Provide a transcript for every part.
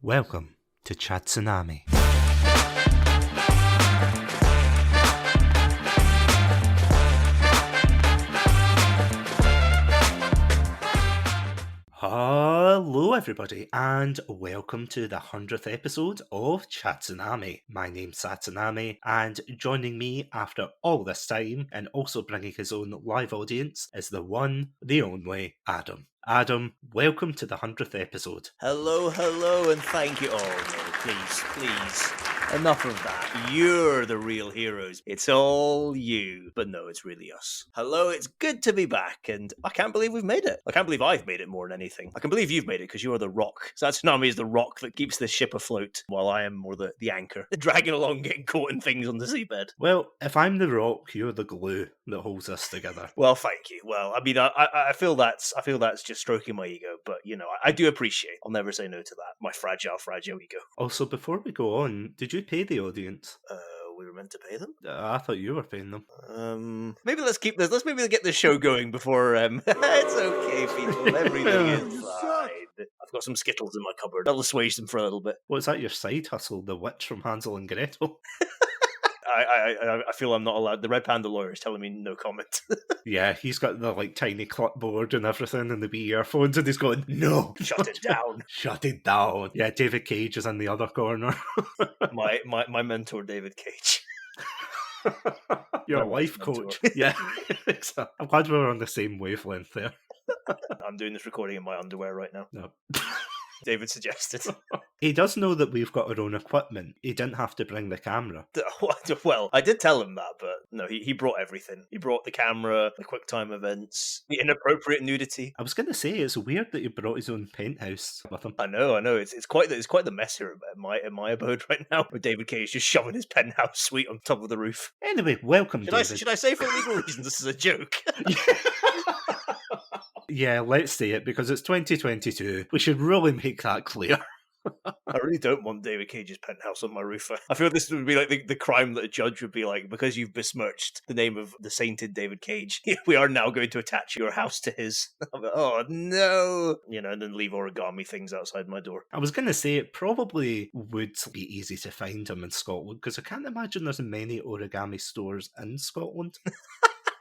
Welcome to Chatsunami. Hello everybody, and welcome to the 100th episode of Chatsunami. My name's Satsunami, and joining me after all this time, and also bringing his own live audience, is the one, the only, Adam. Adam, welcome to the 100th episode. Hello, and thank you. Oh no, please. Enough of that. You're the real heroes. It's all you. But no, it's really us. Hello, it's good to be back, and I can't believe we've made it. I can't believe I've made it more than anything. I can believe you've made it because you're the rock. Satsunami is the rock that keeps the ship afloat, while I am more the anchor, dragging along, getting caught in things on the seabed. Well, if I'm the rock, you're the glue that holds us together. Well, thank you. Well, I mean, I feel that's just stroking my ego, but you know, I do appreciate. I'll never say no to that. My fragile ego. Also, before we go on, did you pay the audience? We were meant to pay them. I thought you were paying them. Maybe let's keep this. Let's maybe get the show going before. It's okay, people. Everything is fine. I've got some Skittles in my cupboard. That'll assuage them for a little bit. What's that? Your side hustle? The witch from Hansel and Gretel? I feel I'm not allowed. The Red Panda lawyer is telling me no comment. Yeah, he's got the tiny clipboard and everything and the wee earphones, and he's going, no! Shut it down. Shut it down. Yeah, David Cage is in the other corner. my mentor, David Cage. Your life coach. Yeah. I'm glad we're on the same wavelength there. I'm doing this recording in my underwear right now. No. David suggested. He does know that we've got our own equipment. He didn't have to bring the camera. Well, I did tell him that, but no, he brought everything. He brought the camera, the QuickTime events, the inappropriate nudity. I was going to say, it's weird that he brought his own penthouse with him. I know. It's quite the mess here at my abode right now, with David Cage just shoving his penthouse suite on top of the roof. Anyway, welcome, David. Should I say for legal reasons this is a joke? Yeah, let's say it, because it's 2022. We should really make that clear. I really don't want David Cage's penthouse on my roof. I feel this would be like the crime that a judge would be like, because you've besmirched the name of the sainted David Cage, we are now going to attach your house to his. I'm like, oh no! You know, and then leave origami things outside my door. I was going to say it probably would be easy to find him in Scotland, because I can't imagine there's many origami stores in Scotland.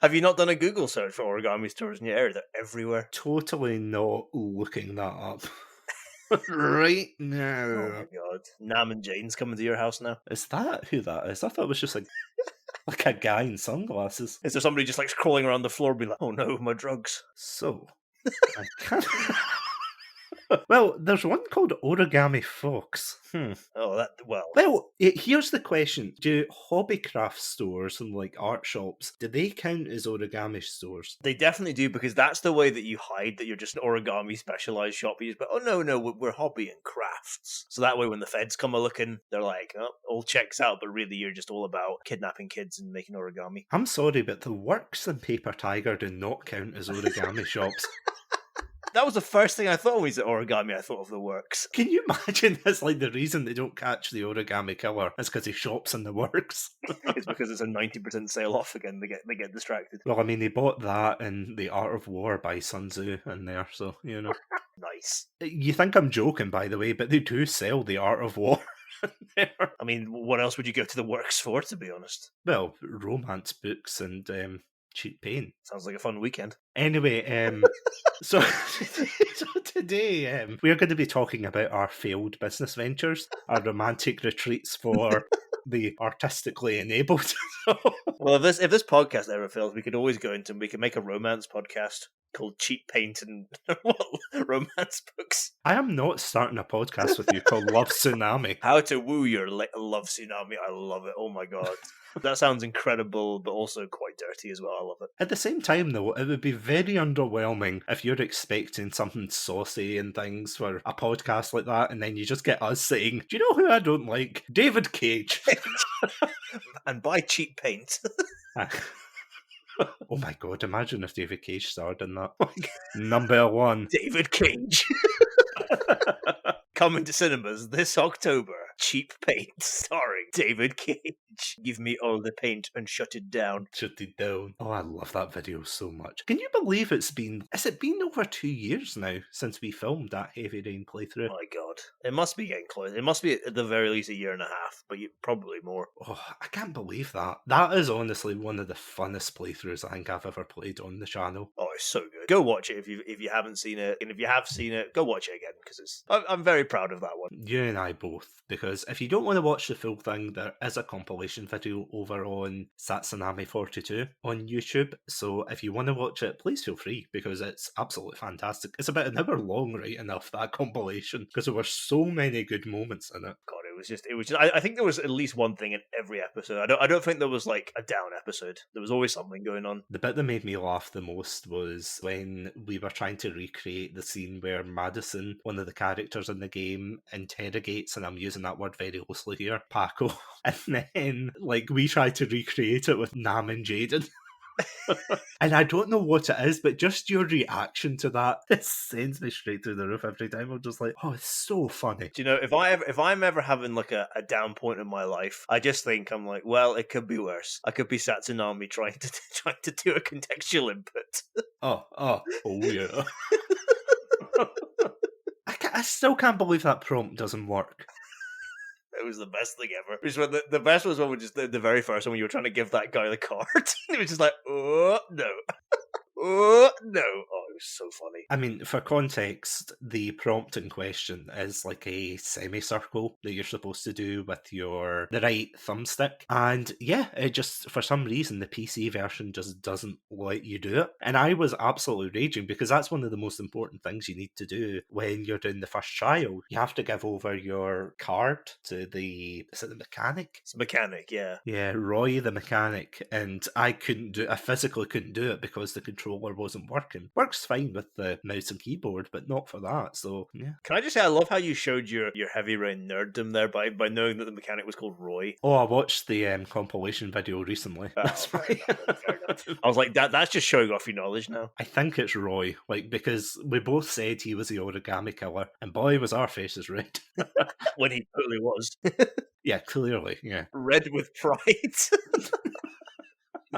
Have you not done a Google search for origami stores in your area? They're everywhere. Totally not looking that up. Right now. Oh my god. Nam and Jane's coming to your house now. Is that who that is? I thought it was just like a guy in sunglasses. Is there somebody just crawling around the floor being like, oh no, my drugs? So, I can't... Well, there's one called Origami Fox. Oh, Well, here's the question. Do hobbycraft stores and art shops, do they count as origami stores? They definitely do, because that's the way that you hide that you're just an origami specialized shop. You just go, oh no, we're hobby and crafts. So that way when the feds come a-looking, they're like, oh, all checks out, but really you're just all about kidnapping kids and making origami. I'm sorry, but the Works and Paper Tiger do not count as origami shops. That was the first thing I thought when we said origami. I thought of the Works. Can you imagine that's the reason they don't catch the origami killer is because he shops in the Works? It's because it's a 90% sale off again. They get distracted. Well, I mean, they bought that and The Art of War by Sun Tzu in there, so, you know. Nice. You think I'm joking, by the way, but they do sell The Art of War there. I mean, what else would you go to the Works for, to be honest? Well, romance books and cheap paint. Sounds like a fun weekend. Anyway, so today we are going to be talking about our failed business ventures, our romantic retreats for the artistically enabled. Well, if this podcast ever fails, we could always go into, we could make a romance podcast called Cheap Paint and Romance Books. I am not starting a podcast with you called Love Tsunami. How to woo your love tsunami. I love it. Oh my god. That sounds incredible, but also quite dirty as well. I love it. At the same time, though, it would be very underwhelming if you're expecting something saucy and things for a podcast like that, and then you just get us saying, do you know who I don't like? David Cage. And buy cheap paint. Oh my god, imagine if David Cage starred in that. Number 1. David Cage. Coming to cinemas this October. Cheap Paint, starring David Cage. stage. Give me all the paint and shut it down. Shut it down. Oh, I love that video so much. Can you believe has it been over 2 years now since we filmed that Heavy Rain playthrough? My God. It must be getting close. It must be at the very least a year and a half, but probably more. Oh, I can't believe that. That is honestly one of the funnest playthroughs I think I've ever played on the channel. Oh, it's so good. Go watch it if you haven't seen it, and if you have seen it, go watch it again because I'm very proud of that one. You and I both, because if you don't want to watch the full thing, there is a compilation video over on Satsunami 42 on YouTube. So if you want to watch it, please feel free because it's absolutely fantastic. It's about an hour long, right enough, that compilation, because there were so many good moments in it. God, it was just. I think there was at least one thing in every episode. I don't think there was like a down episode. There was always something going on. The bit that made me laugh the most was when we were trying to recreate the scene where Madison, one of the characters in the game, interrogates, and I'm using that word very loosely here, Paco. And then, like, we tried to recreate it with Nam and Jaden. And I don't know what it is, but just your reaction to that, it sends me straight through the roof every time. I'm just like, oh, it's so funny. Do you know, if I'm ever having like a down point in my life, I just think I'm like, well, it could be worse. I could be Satsunami trying to do a contextual input. Oh yeah. I still can't believe that prompt doesn't work. It was the best thing ever. Which was the best was when we just the very first one when you were trying to give that guy the card. It was just like, oh no. Oh no. Oh, it was so funny. I mean, for context, the prompt in question is like a semicircle that you're supposed to do with the right thumbstick. And yeah, it just, for some reason, the PC version just doesn't let you do it. And I was absolutely raging because that's one of the most important things you need to do when you're doing the first trial. You have to give over your card to is it the mechanic? It's a mechanic, yeah. Yeah, Roy the mechanic. And I physically couldn't do it because the controller wasn't working. Works fine with the mouse and keyboard, but not for that. So yeah. Can I just say I love how you showed your Heavy Rain nerddom there by knowing that the mechanic was called Roy. Oh, I watched the compilation video recently. That's fair enough. I was like, that's just showing off your knowledge now. I think it's Roy, because we both said he was the origami killer, and boy was our faces red. When he totally was. Yeah, clearly, yeah. Red with pride.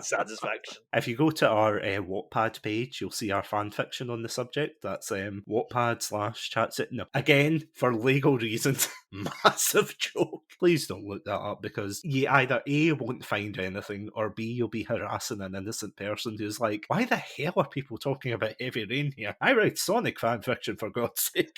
Satisfaction. If you go to our Wattpad page, you'll see our fan fiction on the subject. That's Wattpad/Chatsunami. No, again, for legal reasons, massive joke. Please don't look that up because you either A, won't find anything, or B, you'll be harassing an innocent person who's like, why the hell are people talking about Heavy Rain here? I write Sonic fan fiction, for God's sake.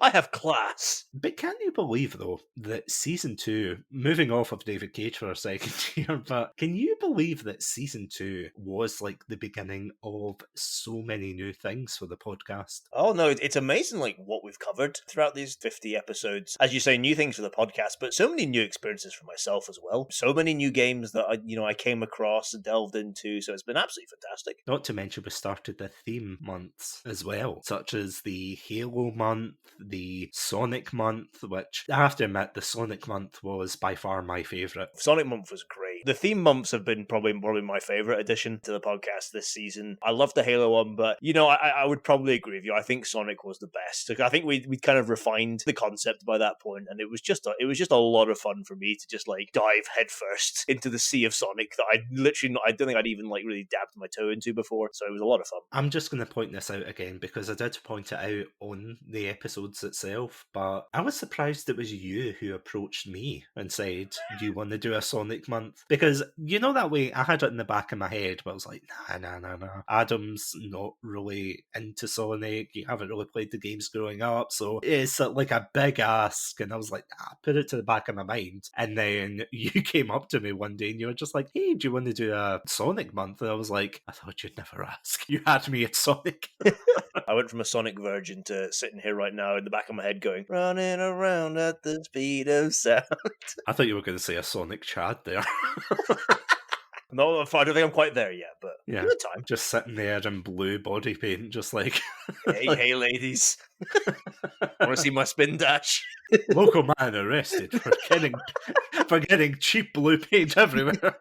I have class. But can you believe, though, that Season 2, moving off of David Cage for a second here, but can you believe that Season 2 was like the beginning of so many new things for the podcast? Oh, no, it's amazing like what we've covered throughout these 50 episodes. As you say, new things for the podcast, but so many new experiences for myself as well. So many new games that I came across and delved into, so it's been absolutely fantastic. Not to mention we started the theme months as well, such as the Halo month, the Sonic month, which I have to admit, the Sonic month was by far my favourite. Sonic month was great. The theme months have been probably my favourite addition to the podcast this season. I love the Halo one, but I would probably agree with you. I think Sonic was the best. I think we kind of refined the concept by that point, and it was just a lot of fun for me to just like dive headfirst into the sea of Sonic that I don't think I'd even like really dabbed my toe into before. So it was a lot of fun. I'm just going to point this out again because I did point it out on the episodes itself, but I was surprised it was you who approached me and said, do you want to do a Sonic month? Because that way I had it in the back of my head, but I was like, nah. Adam's not really into Sonic. You haven't really played the games growing up, so it's like a big ask. And I was like, nah, put it to the back of my mind. And then you came up to me one day and you were just like, hey, do you want to do a Sonic month? And I was like, I thought you'd never ask. You had me at Sonic. I went from a Sonic virgin to sitting here right now in the back of my head going, running around at the speed of sound. I thought you were going to say a Sonic Chad there. No, I don't think I'm quite there yet, but yeah, good time. Just sitting there in blue body paint, just like... hey, ladies. Want to see my spin dash? Local man arrested for getting cheap blue paint everywhere.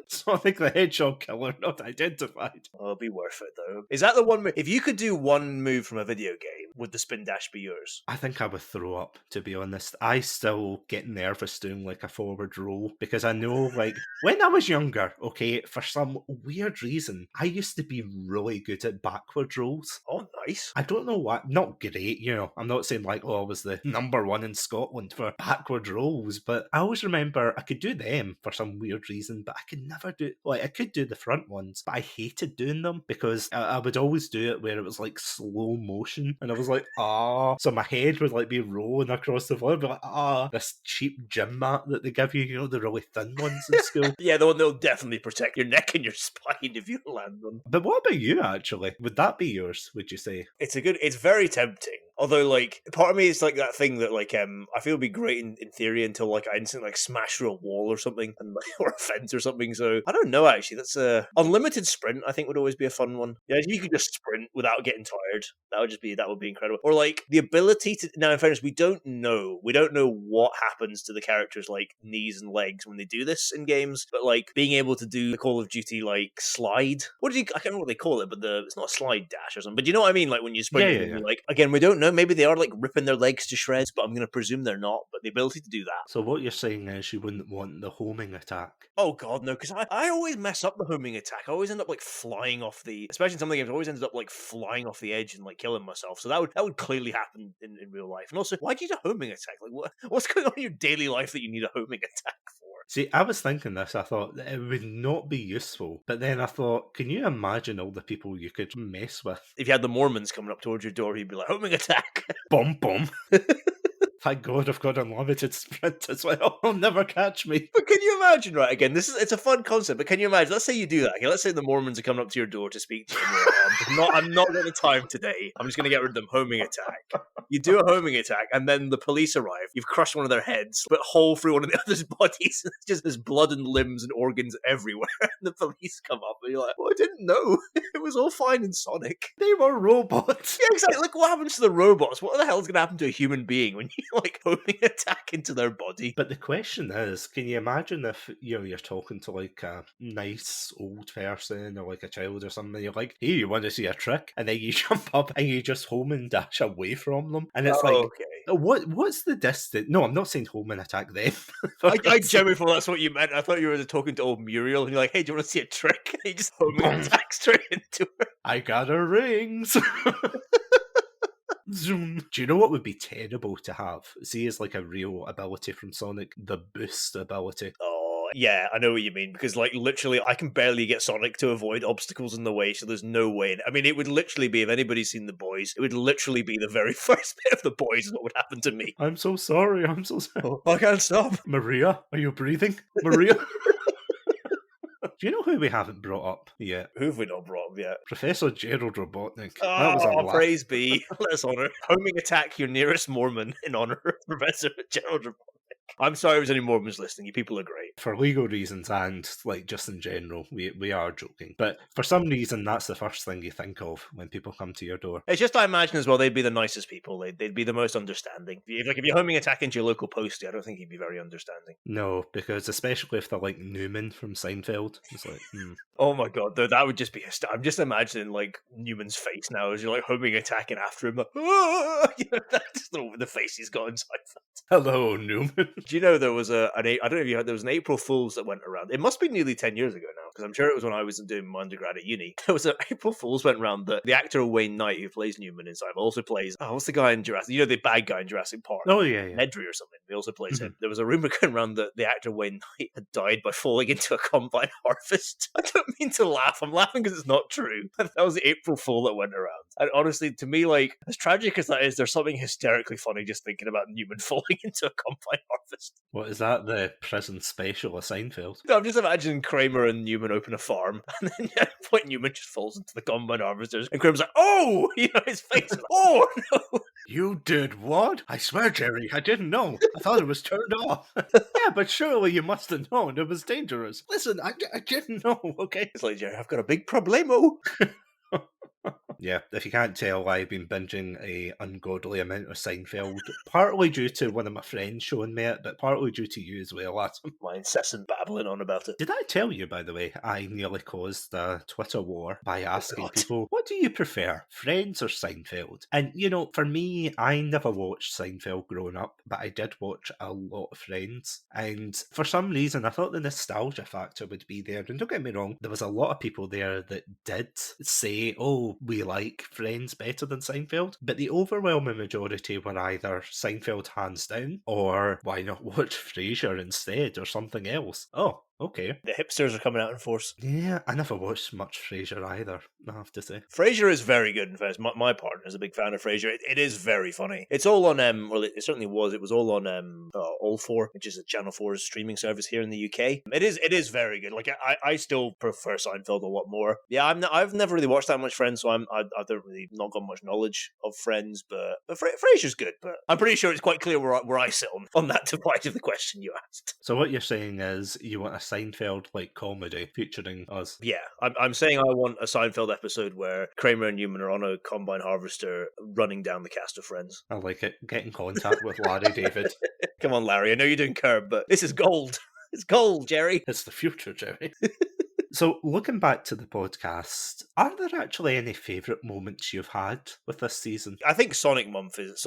Sonic the Hedgehog killer not identified. Oh, it'll be worth it, though. Is that the one... If you could do one move from a video game would the spin dash be yours? I think I would throw up, to be honest. I still get nervous doing like a forward roll because I know, like, when I was younger, okay, for some weird reason, I used to be really good at backward rolls. Oh, nice. I don't know why, not great, I'm not saying like, oh, I was the number one in Scotland for backward rolls, but I always remember I could do them for some weird reason, but I could never do, like, I could do the front ones, but I hated doing them because I would always do it where it was like slow motion, and I was like, so my head would like be rolling across the floor, be like, this cheap gym mat that they give you, the really thin ones in school. Yeah, they'll definitely protect your neck and your spine if you land on. But what about you, actually? Would that be yours, would you say? It's very tempting. Although, like, part of me is like that thing that, like, I feel would be great in theory until, like, I instantly, like, smash through a wall or something, and or a fence or something. So, I don't know, actually. That's unlimited sprint, I think, would always be a fun one. Yeah, if you could just sprint without getting tired, that would be incredible. Or, like, the ability to, now, in fairness, we don't know what happens to the characters' like, knees and legs when they do this in games, but, like, being able to do the Call of Duty, like, slide. I can't remember what they call it, but it's not a slide dash or something, but you know what I mean? Like, when you sprint, Yeah. like, again, we don't know. Maybe they are like ripping their legs to shreds, but I'm going to presume they're not. But the ability to do that. So what you're saying is you wouldn't want the homing attack? Oh god, no! Because I always mess up the homing attack. I always end up like flying off especially in some of the games. I always ended up like flying off the edge and like killing myself. So that would clearly happen in real life. And also, why do you need a homing attack? Like what's going on in your daily life that you need a homing attack for? See, I was thinking this, I thought that it would not be useful, but then I thought, can you imagine all the people you could mess with? If you had the Mormons coming up towards your door, you'd be like, homing attack! Bum bum! Thank God I've got unlimited sprint as well. They'll never catch me. But can you imagine, right, again, it's a fun concept, but can you imagine, let's say you do that, okay, let's say the Mormons are coming up to your door to speak to you, I'm not got the time today, I'm just going to get rid of them, homing attack. You do a homing attack, and then the police arrive, you've crushed one of their heads, but hole through one of the other's bodies, and it's just there's blood and limbs and organs everywhere, and the police come up, and you're like, well, I didn't know, it was all fine in Sonic. They were robots. Yeah, exactly, like, what happens to the robots? What the hell is going to happen to a human being when you, like, homing attack into their body? But the question is, can you imagine if you're talking to like a nice old person or like a child or something, and you're like, hey, you want to see a trick? And then you jump up and you just home and dash away from them. And it's Okay. What's the distance? No, I'm not saying home and attack them. I genuinely thought that's what you meant. I thought you were talking to old Muriel and you're like, hey, do you want to see a trick? And you just homing attack straight into her. I got her rings. Zoom. Do you know what would be terrible to have? See, as like a real ability from Sonic, the boost ability. Oh, yeah, I know what you mean, because like literally I can barely get Sonic to avoid obstacles in the way, so there's no way. I mean, it would literally be, if anybody's seen The Boys, it would literally be the very first bit of The Boys is what would happen to me. I'm so sorry. Oh, I can't stop. Maria, are you breathing? Maria? Do you know who we haven't brought up yet? Who have we not brought up yet? Professor Gerald Robotnik. Oh, that was a laugh. Praise be. Let us honour. Homing attack your nearest Mormon in honour of Professor Gerald Robotnik. I'm sorry if there's any Mormons listening. You people are great. For legal reasons and, like, just in general, we are joking. But for some reason, that's the first thing you think of when people come to your door. It's just, I imagine as well, they'd be the nicest people. They'd be the most understanding. If you're homing attack into your local postie, I don't think he'd be very understanding. No, because especially if they're like Newman from Seinfeld. It's like, Oh my god, though, that would just be... I'm just imagining, like, Newman's face now as you're, like, homing attacking after him. Like, that's the face he's got inside that. Hello, Newman. Do you know there was I don't know if you heard, there was an April Fool's that went around. It must be nearly 10 years ago now, because I'm sure it was when I was doing my undergrad at uni. There was an April Fool's went around that the actor Wayne Knight, who plays Newman inside, also plays, what's the guy in Jurassic? You know, the bad guy in Jurassic Park. Oh, yeah. Nedry or something. He also plays him. There was a rumor going around that the actor Wayne Knight had died by falling into a combine harvest. I don't mean to laugh. I'm laughing because it's not true. That was the April Fool that went around. And honestly, to me, like, as tragic as that is, there's something hysterically funny just thinking about Newman falling into a combine harvest. What is that? The prison special of Seinfeld? No, I'm just imagining Kramer and Newman open a farm, and then at a point Newman just falls into the combine harvesters, and Kramer's like, "Oh!" You know, his face is like, "Oh no!" You did what? I swear, Jerry, I didn't know. I thought it was turned off. Yeah, but surely you must have known it was dangerous. Listen, I didn't know. Okay, It's like, Jerry, I've got a big problemo. Yeah, if you can't tell, I've been binging a ungodly amount of Seinfeld, partly due to one of my friends showing me it, but partly due to you as well, Adam. My incessant babbling on about it. Did I tell you, by the way, I nearly caused a Twitter war by asking God. people, what do you prefer, Friends or Seinfeld? And, for me, I never watched Seinfeld growing up, but I did watch a lot of Friends. And for some reason, I thought the nostalgia factor would be there. And don't get me wrong, there was a lot of people there that did say, oh, we like Friends better than Seinfeld. But the overwhelming majority were either Seinfeld hands down, or why not watch Frasier instead, or something else. Oh, okay. The hipsters are coming out in force. Yeah, I never watched much Frasier either, I have to say. Frasier is very good, in fact. My partner is a big fan of Frasier. It is very funny. It's all on, well, it certainly was. It was all on All 4, which is a Channel 4's streaming service here in the UK. It is very good. Like, I still prefer Seinfeld a lot more. Yeah, I've never really watched that much Friends, so I don't really, not got much knowledge of Friends, but Frasier's good, but I'm pretty sure it's quite clear where I sit on that divide of the question you asked. So what you're saying is you want a Seinfeld-like comedy featuring us. Yeah, I'm saying I want a Seinfeld episode where Kramer and Newman are on a combine harvester running down the cast of Friends. I like it. Get in contact with Larry David. Come on, Larry, I know you're doing Curb, but this is gold. It's gold, Jerry. It's the future, Jerry. So, looking back to the podcast, are there actually any favourite moments you've had with this season? I think Sonic Month is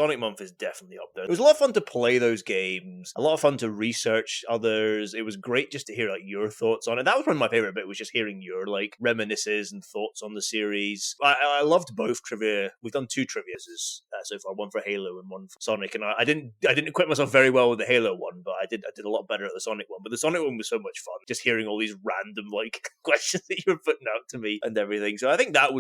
definitely up there. It was a lot of fun to play those games, a lot of fun to research others. It was great just to hear like your thoughts on it. That was one of my favourite bit, was just hearing your like reminiscences and thoughts on the series. I loved both trivia. We've done 2 trivias so far, one for Halo and one for Sonic, and I didn't acquit myself very well with the Halo one, but I did a lot better at the Sonic one. But the Sonic one was so much fun, just hearing all these random like questions that you were putting out to me and everything. So I think that'd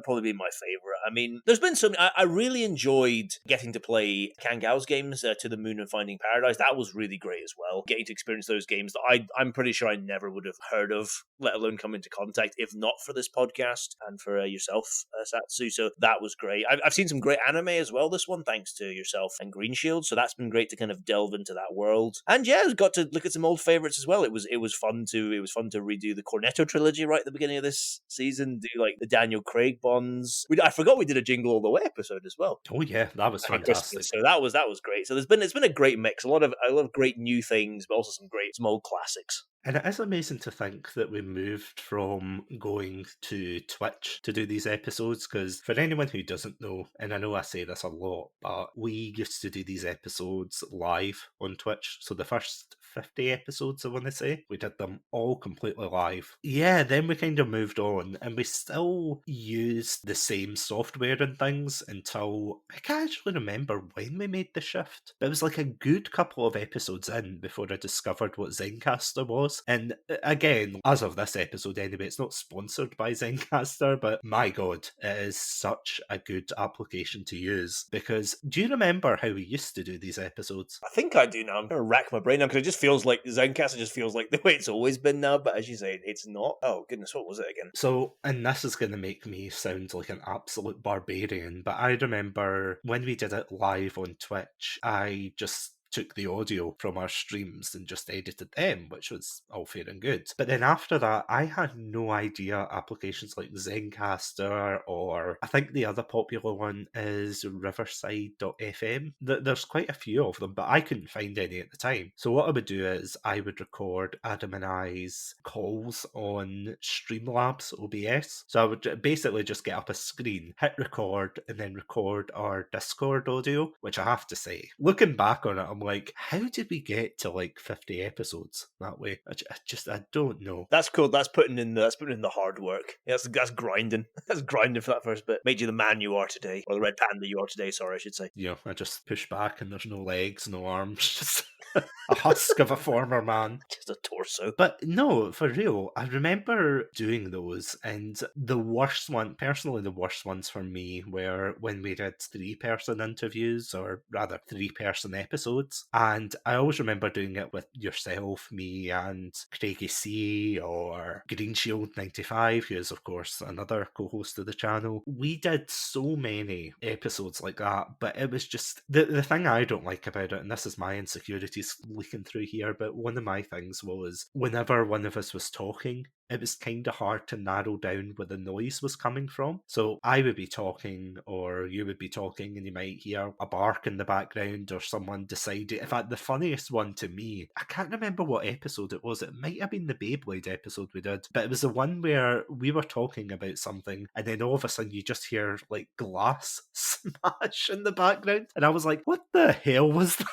probably be my favorite. I mean, there's been some. I really enjoyed getting to play Kangao's games, To the Moon and Finding Paradise. That was really great as well. Getting to experience those games that I'm pretty sure I never would have heard of, let alone come into contact, if not for this podcast and for yourself, Satsu. So that was great. I've seen some great anime as well this one, thanks to yourself and Green Shield. So that's been great to kind of delve into that world. And yeah, I got to look at some old favorites as well. It was fun to redo the Cornetto trilogy right at the beginning of this season. Do like the Daniel Craig bonds. I forgot we did a Jingle All the Way episode as well. Oh yeah, that was fantastic. So that was great. So it's been a great mix. A lot of great new things, but also some old classics. And it is amazing to think that we moved from going to Twitch to do these episodes, because for anyone who doesn't know, and I know I say this a lot, but we used to do these episodes live on Twitch. So the first 50 episodes, I want to say, we did them all completely live. Yeah, then we kind of moved on, and we still used the same software and things until, I can't actually remember when we made the shift, but it was like a good couple of episodes in before I discovered what Zencaster was. And again, as of this episode anyway, it's not sponsored by Zencaster, but my god, it is such a good application to use. Because do you remember how we used to do these episodes? I think I do now. I'm going to rack my brain now, because it just feels like Zencaster just feels like the way it's always been now, but as you say, it's not. Oh goodness, what was it again? So, and this is going to make me sound like an absolute barbarian, but I remember when we did it live on Twitch, I just took the audio from our streams and just edited them, which was all fair and good. But then after that, I had no idea applications like Zencaster, or I think the other popular one is Riverside.fm. There's quite a few of them, but I couldn't find any at the time. So what I would do is I would record Adam and I's calls on Streamlabs OBS. So I would basically just get up a screen, hit record, and then record our Discord audio, which I have to say, looking back on it, I'm like, how did we get to like 50 episodes that way? I don't know. That's cool. That's putting in the hard work. Yeah, that's grinding. That's grinding for that first bit. Made you the man you are today, or the red panda you are today. Sorry, I should say. Yeah, I just push back and there's no legs, no arms, just a husk of a former man. Just a torso. But no, for real, I remember doing those, and the worst ones for me were when we did 3-person interviews, or rather 3-person episodes. And I always remember doing it with yourself, me, and Craigie C, or Green Shield 95, who is of course another co-host of the channel. We did so many episodes like that, but it was just the thing I don't like about it, and this is my insecurities noise leaking through here, but one of my things was whenever one of us was talking, it was kind of hard to narrow down where the noise was coming from. So I would be talking, or you would be talking, and you might hear a bark in the background, or someone decided. In fact, the funniest one to me, I can't remember what episode it was. It might have been the Beyblade episode we did, but it was the one where we were talking about something, and then all of a sudden you just hear like glass smash in the background, and I was like, "What the hell was that?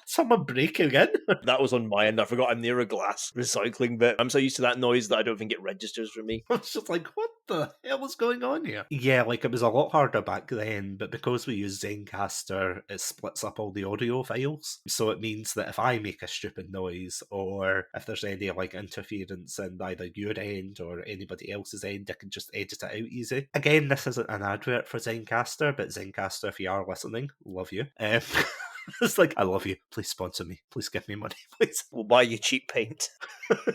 Someone breaking in?" That was on my end. I forgot I'm near a glass recycling bit. I'm so used to that noise that I don't think it registers for me. I was just like, what the hell was going on here? Yeah, like it was a lot harder back then, but because we use Zencaster, it splits up all the audio files. So it means that if I make a stupid noise, or if there's any like interference in either your end or anybody else's end, I can just edit it out easy. Again, this isn't an advert for Zencaster, but Zencaster, if you are listening, love you. It's like, I love you. Please sponsor me. Please give me money, please. We'll buy you cheap paint.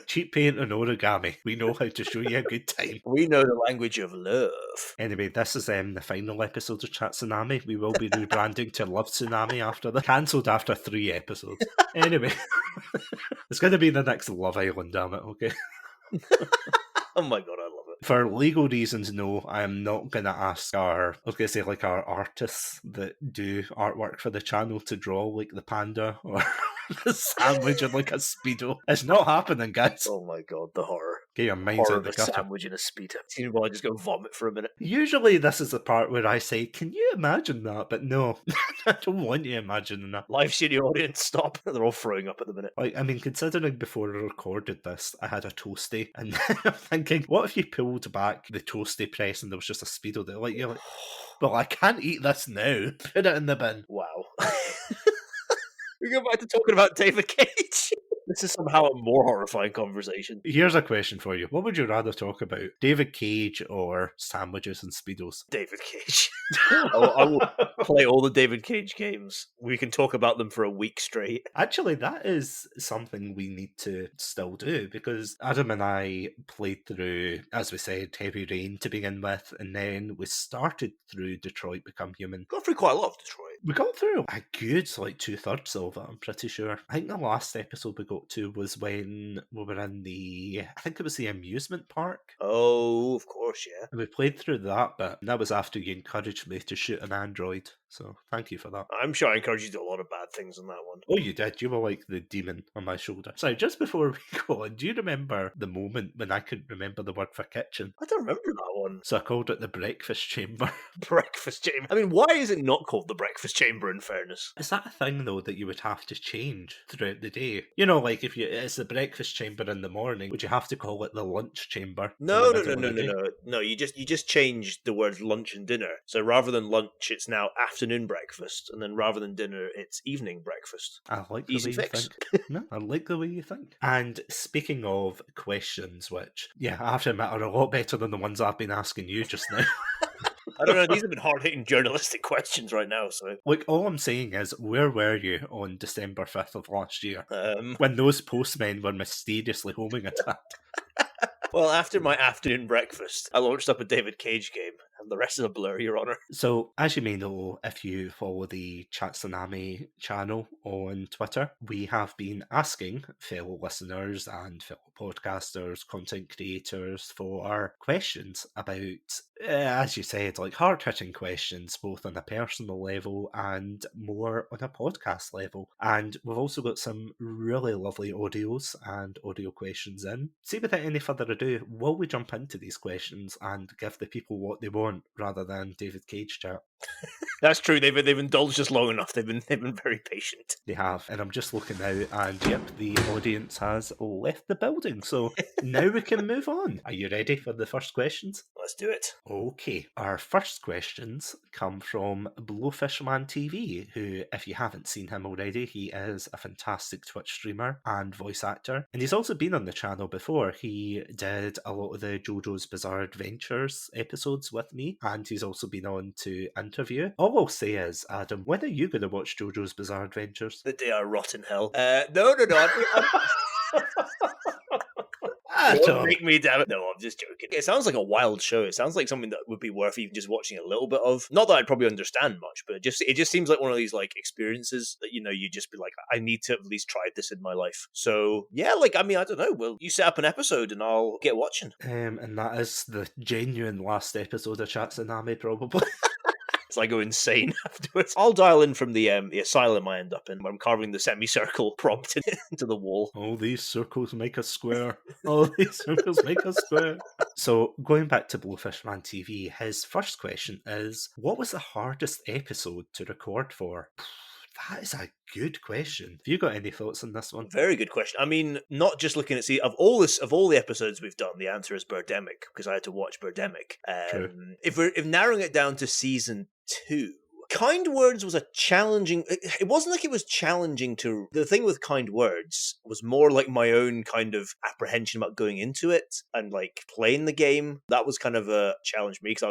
Cheap paint and origami. We know how to show you a good time. We know the language of love. Anyway, this is the final episode of Chatsunami. We will be rebranding to Love Tsunami after the cancelled after 3 episodes. Anyway, it's going to be the next Love Island, damn it, okay? Oh my god, I love it. For legal reasons, no, I am not going to ask our artists that do artwork for the channel to draw like the panda or the sandwich in like a Speedo. It's not happening, guys. Oh my god, the horror. Get your minds Horror out of the a gutter. sandwich in a Speedo. While I just go vomit for a minute. Usually this is the part where I say, can you imagine that? But no, I don't want you imagining that. Live studio audience, stop. They're all throwing up at the minute. Like, I mean, considering before I recorded this, I had a toasty, and I'm thinking, what if you pulled back the toasty press and there was just a Speedo there? Like, you're like, well, I can't eat this now. Put it in the bin. Wow. We go back to talking about David Cage. This is somehow a more horrifying conversation. Here's a question for you. What would you rather talk about? David Cage or sandwiches and Speedos? David Cage. I will play all the David Cage games. We can talk about them for a week straight. Actually, that is something we need to still do, because Adam and I played through, as we said, Heavy Rain to begin with, and then we started through Detroit Become Human. Got through quite a lot of Detroit. We got through a good, like, 2/3 of it, I'm pretty sure. I think the last episode we got to was when we were in I think it was the amusement park. Oh, of course, yeah. And we played through that bit, and that was after you encouraged me to shoot an android. So thank you for that. I'm sure I encouraged you to do a lot of bad things on that one. Oh, you did. You were like the demon on my shoulder. Sorry, just before we go on, do you remember the moment when I couldn't remember the word for kitchen? I don't remember that one. So I called it the breakfast chamber. Breakfast chamber. I mean, why is it not called the breakfast chamber, in fairness? Is that a thing, though, that you would have to change throughout the day? You know, like if it's the breakfast chamber in the morning, would you have to call it the lunch chamber? No. No, you just changed the words lunch and dinner. So rather than lunch, it's now afternoon breakfast, and then rather than dinner, it's evening breakfast. I like the Easy way fix. you think. No, I like the way you think. And speaking of questions, which, yeah, I have to admit are a lot better than the ones I've been asking you just now. I don't know, these have been hard-hitting journalistic questions right now, so... Look, all I'm saying is, where were you on December 5th of last year? Um, When those postmen were mysteriously homing attacked? Well, after my afternoon breakfast, I launched up a David Cage game, and the rest is a blur, Your Honour. So, as you may know, if you follow the Chatsunami channel on Twitter, we have been asking fellow listeners and fellow podcasters, content creators for questions about, as you said, like hard-hitting questions, both on a personal level and more on a podcast level. And we've also got some really lovely audios and audio questions in. See, without any further ado, will we jump into these questions and give the people what they want rather than David Cage chat? That's true, they've indulged us long enough, they've been very patient. They have, and I'm just looking now, and yep, the audience has left the building, so now we can move on. Are you ready for the first questions? Let's do it. Okay, our first questions come from Blowfishman TV, who, if you haven't seen him already, he is a fantastic Twitch streamer and voice actor, and he's also been on the channel before. He did a lot of the JoJo's Bizarre Adventures episodes with me, and he's also been on to interview. All I'll say is, Adam, when are you going to watch JoJo's Bizarre Adventures? The day I rot in hell. No. Don't Adam! make me, damn it. No, I'm just joking. It sounds like a wild show. It sounds like something that would be worth even just watching a little bit of. Not that I'd probably understand much, but it just seems like one of these like experiences that you'd just be like, I need to at least try this in my life. So yeah, like I mean, I don't know. Well, you set up an episode and I'll get watching. And that is the genuine last episode of Chatsunami, probably. As I go insane afterwards. I'll dial in from the asylum I end up in. I'm carving the semicircle prompt into the wall. All these circles make a square. All these circles make a square. So, going back to Blowfishman TV, his first question is, what was the hardest episode to record for? That is a good question. Have you got any thoughts on this one? Very good question. I mean, not just looking at of all the episodes we've done, the answer is Birdemic because I had to watch Birdemic. True. If narrowing it down to season 2. Kind Words was a challenging. It wasn't like it was challenging to. The thing with Kind Words was more like my own kind of apprehension about going into it and like playing the game. That was kind of a challenge for me because I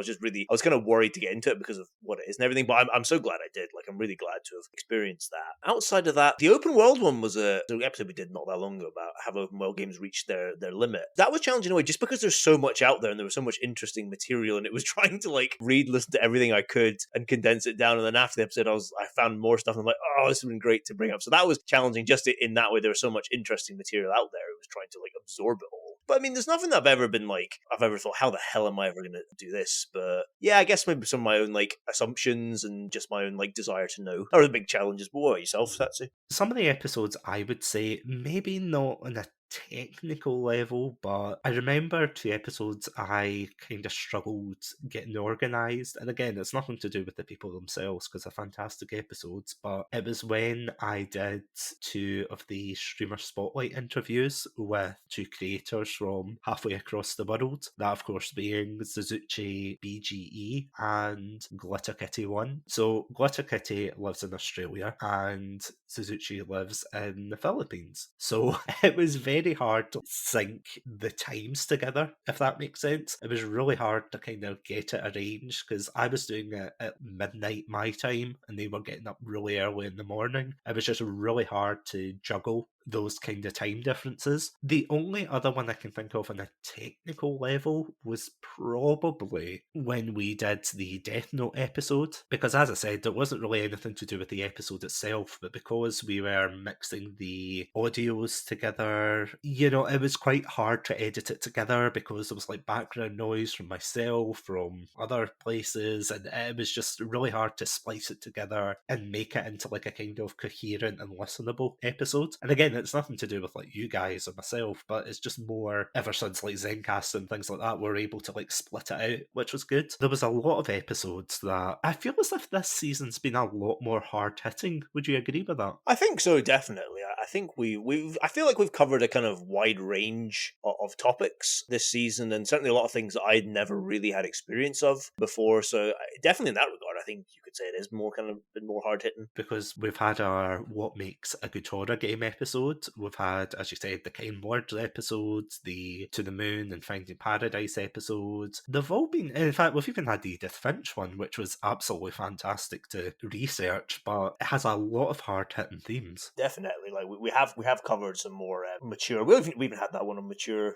was kind of worried to get into it because of what it is and everything. But I'm so glad I did. Like I'm really glad to have experienced that. Outside of that, the open world one was the episode we did not that long ago about have open world games reached their limit. That was challenging in a way just because there's so much out there and there was so much interesting material and it was trying to like listen to everything I could and condense it down. And then after the episode, I found more stuff and I'm like, oh, this has been great to bring up. So that was challenging just in that way. There was so much interesting material out there. It was trying to like absorb it all. But I mean, there's nothing that I've ever thought, how the hell am I ever going to do this? But yeah, I guess maybe some of my own like assumptions and just my own like desire to know are the big challenges. But what about yourself, Satsu? Some of the episodes, I would say, maybe not on a technical level, but I remember 2 episodes I kind of struggled getting organised. And again, it's nothing to do with the people themselves because they're fantastic episodes, but it was when I did 2 of the Streamer Spotlight interviews with 2 creators from halfway across the world. That, of course, being Suzuki BGE and Glitter Kitty 1. So Glitter Kitty lives in Australia and Suzuki lives in the Philippines. So it was very hard to sync the times together, if that makes sense. It was really hard to kind of get it arranged because I was doing it at midnight my time and they were getting up really early in the morning. It was just really hard to juggle those kind of time differences. The only other one I can think of on a technical level was probably when we did the Death Note episode, because as I said, it wasn't really anything to do with the episode itself, but because we were mixing the audios together, it was quite hard to edit it together because there was like background noise from myself, from other places, and it was just really hard to splice it together and make it into like a kind of coherent and listenable episode. And again, it's nothing to do with like you guys or myself, but it's just more ever since like Zencast and things like that, we're able to like split it out, which was good. There was a lot of episodes that I feel as if this season's been a lot more hard hitting. Would you agree with that? I think so, definitely. I think I feel like we've covered a kind of wide range of topics this season, and certainly a lot of things that I'd never really had experience of before. So definitely in that regard, I think you could say it is more kind of been more hard hitting. Because we've had our What Makes a Good Horror Game episode, we've had, as you said, the Kind Words episodes, the To the Moon and Finding Paradise episodes. They've all been, in fact, we've even had the Edith Finch one, which was absolutely fantastic to research, but it has a lot of hard hitting themes. Definitely, like we have covered some more mature. We even had that one on mature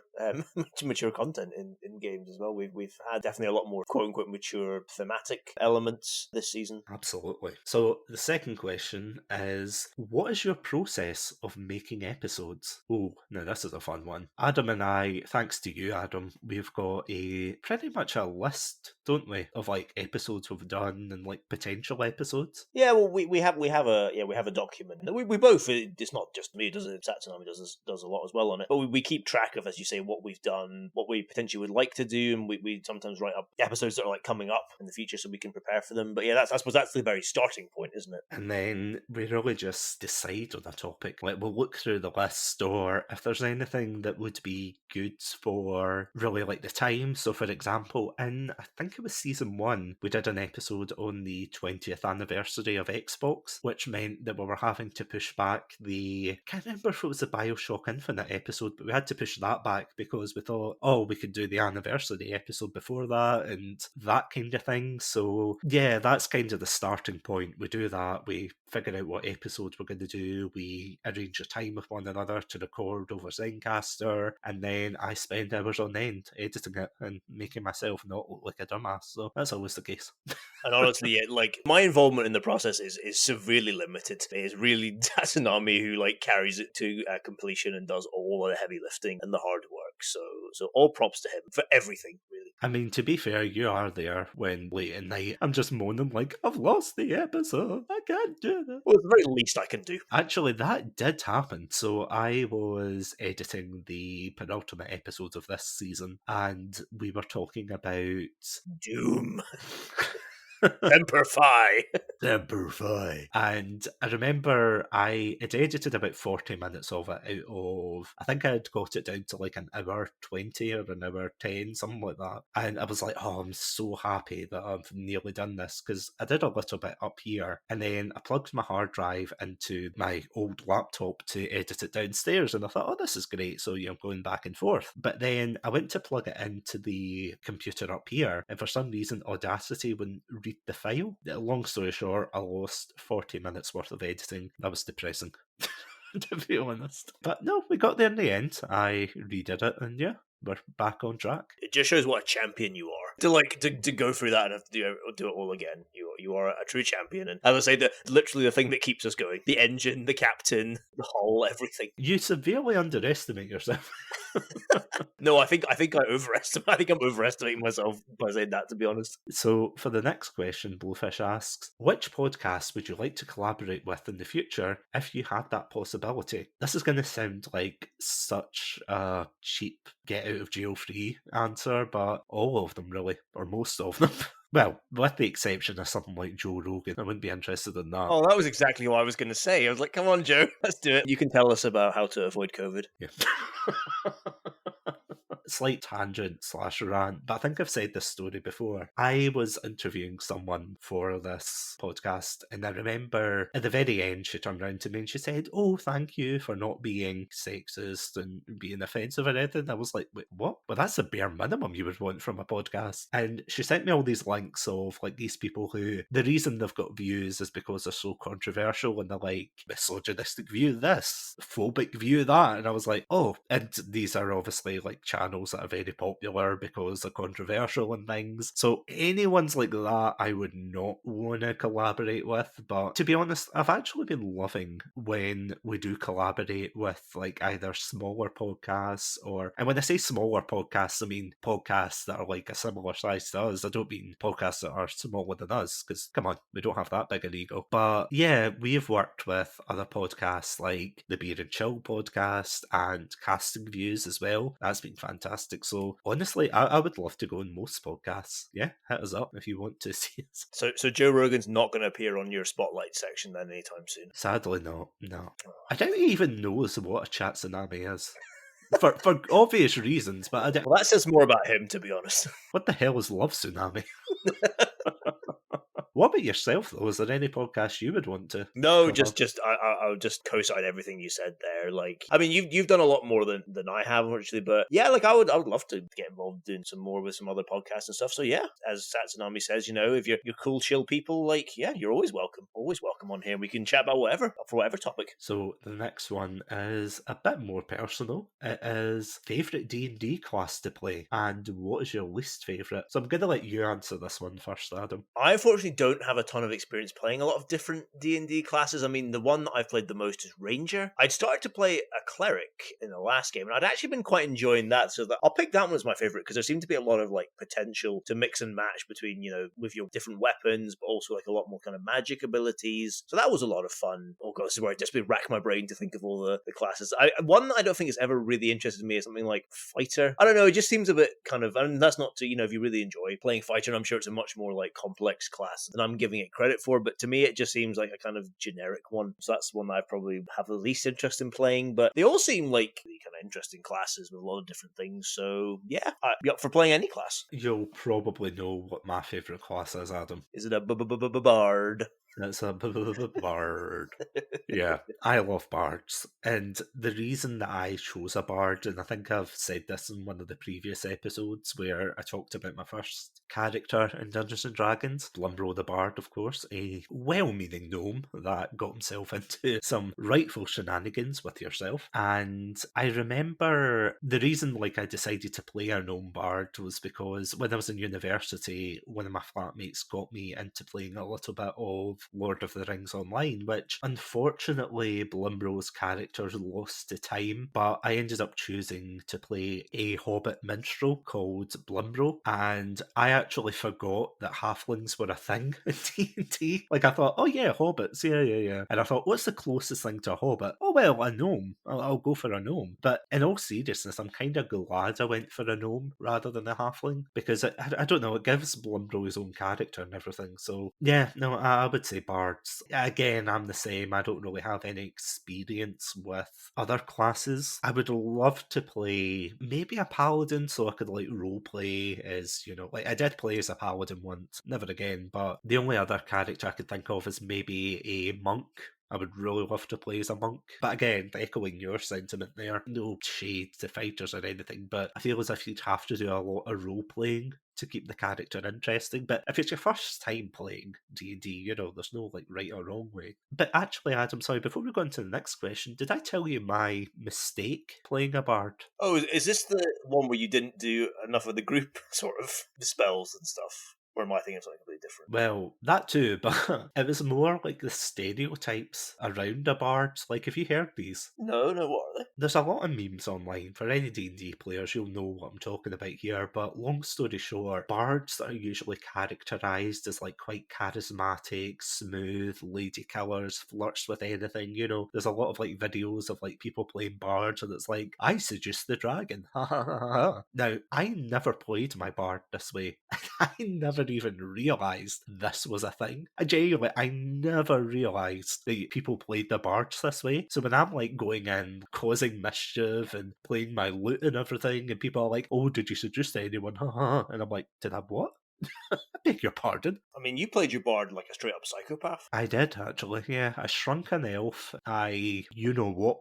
mature content in games as well. We've had definitely a lot more quote unquote mature thematic elements this season. Absolutely. So the second question is, what is your process of making episodes? Oh, now this is a fun one. Adam and I, thanks to you, Adam, we've got pretty much a list, don't we, of like episodes we've done and like potential episodes. Yeah, well, we have a document. We both. It's not just me, does it? Satsunami does a lot as well on it. But we keep track of, as you say, what we've done, what we potentially would like to do, and we sometimes write up episodes that are like coming up in the future so we can prepare for them. But yeah, I suppose that's the very starting point, isn't it? And then we really just decide on a topic. Like we'll look through the list, or if there's anything that would be good for really like the time. So for example, in I think it was season 1, we did an episode on the 20th anniversary of Xbox, which meant that we were having to push back I can't remember if it was the Bioshock Infinite episode, but we had to push that back because we thought, we could do the anniversary episode before that and that kind of thing. So yeah, yeah, that's kind of the starting point. We do that, we figure out what episodes we're going to do, we arrange a time with one another to record over Zencaster, and then I spend hours on end editing it and making myself not look like a dumbass. So that's always the case. And honestly, like my involvement in the process is severely limited. It's really Tatsunami who like carries it to completion and does all the heavy lifting and the hard work. So all props to him for everything, really. I mean, to be fair, you are there when late at night I'm just moaning like, I've lost the episode, I can't do this. Well, it's the very least I can do. Actually, that did happen. So I was editing the penultimate episodes of this season, and we were talking about Doom. Semper Fi. Semper Fi. And I remember I had edited about 40 minutes of it out of, I think I had got it down to like an hour 20 or an hour 10, something like that. And I was like, oh, I'm so happy that I've nearly done this, because I did a little bit up here, and then I plugged my hard drive into my old laptop to edit it downstairs, and I thought, oh, this is great. So, you know, going back and forth. But then I went to plug it into the computer up here, and for some reason, Audacity wouldn't read the file. Long story short, I lost 40 minutes worth of editing. That was depressing, to be honest. But no, we got there in the end. I redid it, and yeah, we're back on track. It just shows what a champion you are. To go through that and have to do it all again. You are a true champion. And as I say, literally the thing that keeps us going. The engine, the captain, the hull, everything. You severely underestimate yourself. No, I think I overestimate. I think I'm overestimating myself by saying that, to be honest. So for the next question, Blowfish asks, which podcast would you like to collaborate with in the future if you had that possibility? This is going to sound like such a cheap get out of jail free answer, but all of them really, or most of them. Well, with the exception of something like Joe Rogan, I wouldn't be interested in that. Oh, that was exactly what I was going to say. I was like, come on, Joe, let's do it. You can tell us about how to avoid COVID. Yeah. Slight tangent / rant, but I think I've said this story before. I was interviewing someone for this podcast, and I remember at the very end she turned around to me and she said, oh, thank you for not being sexist and being offensive or anything. I was like, wait, what? Well, that's the bare minimum you would want from a podcast. And she sent me all these links of like these people who, the reason they've got views is because they're so controversial, and they're like, misogynistic view this, phobic view that. And I was like, oh, and these are obviously like channels that are very popular because they're controversial and things. So anyone's like that, I would not want to collaborate with. But to be honest, I've actually been loving when we do collaborate with like either smaller podcasts or, and when I say smaller podcasts, I mean podcasts that are like a similar size to us. I don't mean podcasts that are smaller than us, because come on, we don't have that big an ego. But yeah, we have worked with other podcasts like the Beer and Chill podcast and Casting Views as well. That's been fantastic. So honestly, I would love to go on most podcasts. Yeah, hit us up if you want to see us. So Joe Rogan's not going to appear on your spotlight section then anytime soon? Sadly not, no. I doubt he even knows what a Chatsunami is. For obvious reasons, but I don't... Well, that says more about him, to be honest. What the hell is Love Tsunami? What about yourself, though? Is there any podcast you would want to? No, I'll just co-sign everything you said there. Like, I mean, you've done a lot more than I have, actually, but yeah, like I would love to get involved doing some more with some other podcasts and stuff. So yeah, as Satsunami says, you know, if you're cool, chill people, like yeah, you're always welcome on here. We can chat about whatever for whatever topic. So the next one is a bit more personal. It is favorite D&D class to play, and what is your least favorite? So I'm gonna let you answer this one first, Adam. I unfortunately don't have a ton of experience playing a lot of different D&D classes. I mean, the one that I've played the most is Ranger. I'd started to play a Cleric in the last game, and I'd actually been quite enjoying that, so that I'll pick that one as my favorite, because there seemed to be a lot of like potential to mix and match between, you know, with your different weapons, but also like a lot more kind of magic abilities. So that was a lot of fun. Oh god, this is where I just rack my brain to think of all the classes. One that I don't think has ever really interested me is something like Fighter. I don't know, it just seems a bit kind of, and that's not to, you know, if you really enjoy playing Fighter, and I'm sure it's a much more like complex class than I'm giving it credit for, but to me it just seems like a kind of generic one. So that's one that I probably have the least interest in playing, but they all seem like really kind of interesting classes with a lot of different things. So yeah, I'd be up for playing any class. You'll probably know what my favourite class is, Adam. Is it a bard? It's a bard. Yeah, I love bards. And the reason that I chose a bard, and I think I've said this in one of the previous episodes where I talked about my first character in Dungeons & Dragons, Blumro the Bard, of course, a well-meaning gnome that got himself into some rightful shenanigans with yourself. And I remember the reason I decided to play a gnome bard was because when I was in university, one of my flatmates got me into playing a little bit of Lord of the Rings Online, which unfortunately Blimbro's characters lost to time, but I ended up choosing to play a hobbit minstrel called Blimbro, and I actually forgot that halflings were a thing in D&D. I thought, oh yeah, hobbits, yeah. And I thought, what's the closest thing to a hobbit? Oh well, a gnome. I'll go for a gnome. But in all seriousness, I'm kind of glad I went for a gnome rather than a halfling, because I don't know, it gives Blimbro his own character and everything. So yeah, no, I would say bards. Again, I'm the same. I don't really have any experience with other classes. I would love to play maybe a paladin so I could role play as, I did play as a paladin once, never again, but the only other character I could think of is maybe a monk. I would really love to play as a monk. But again, echoing your sentiment there, no shade to fighters or anything, but I feel as if you'd have to do a lot of role playing to keep the character interesting. But if it's your first time playing D&D, there's no right or wrong way. But actually, Adam, sorry, before we go on to the next question, did I tell you my mistake playing a bard? Oh, is this the one where you didn't do enough of the group sort of the spells and stuff? Or am I thinking of something completely different? Well, that too, but it was more the stereotypes around a bard. Have you heard these? No, what are they? There's a lot of memes online. For any D&D players, you'll know what I'm talking about here, but long story short, bards are usually characterised as quite charismatic, smooth, lady killers, flirts with anything, There's a lot of videos of people playing bards, and it's I seduced the dragon, ha ha ha ha. Now, I never played my bard this way. I never even realised this was a thing. I never realised that people played the bards this way. So when I'm going in, causing mischief and playing my lute and everything, and people are like, oh, did you seduce anyone? And I'm like, did I what? I beg your pardon. I mean, you played your bard like a straight up psychopath. I did, actually, yeah. I shrunk an elf. I,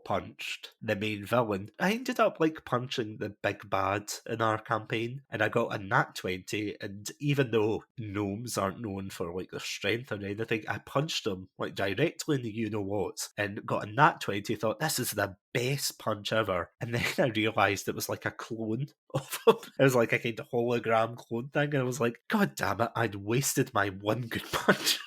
punched the main villain. I ended up, punching the big bad in our campaign, and I got a nat 20, and even though gnomes aren't known for, their strength or anything, I punched them, directly in the you-know-what, and got a nat 20, thought, this is the best punch ever. And then I realised it was a clone of him. It was a kind of hologram clone thing, and I was like, God damn it, I'd wasted my one good punch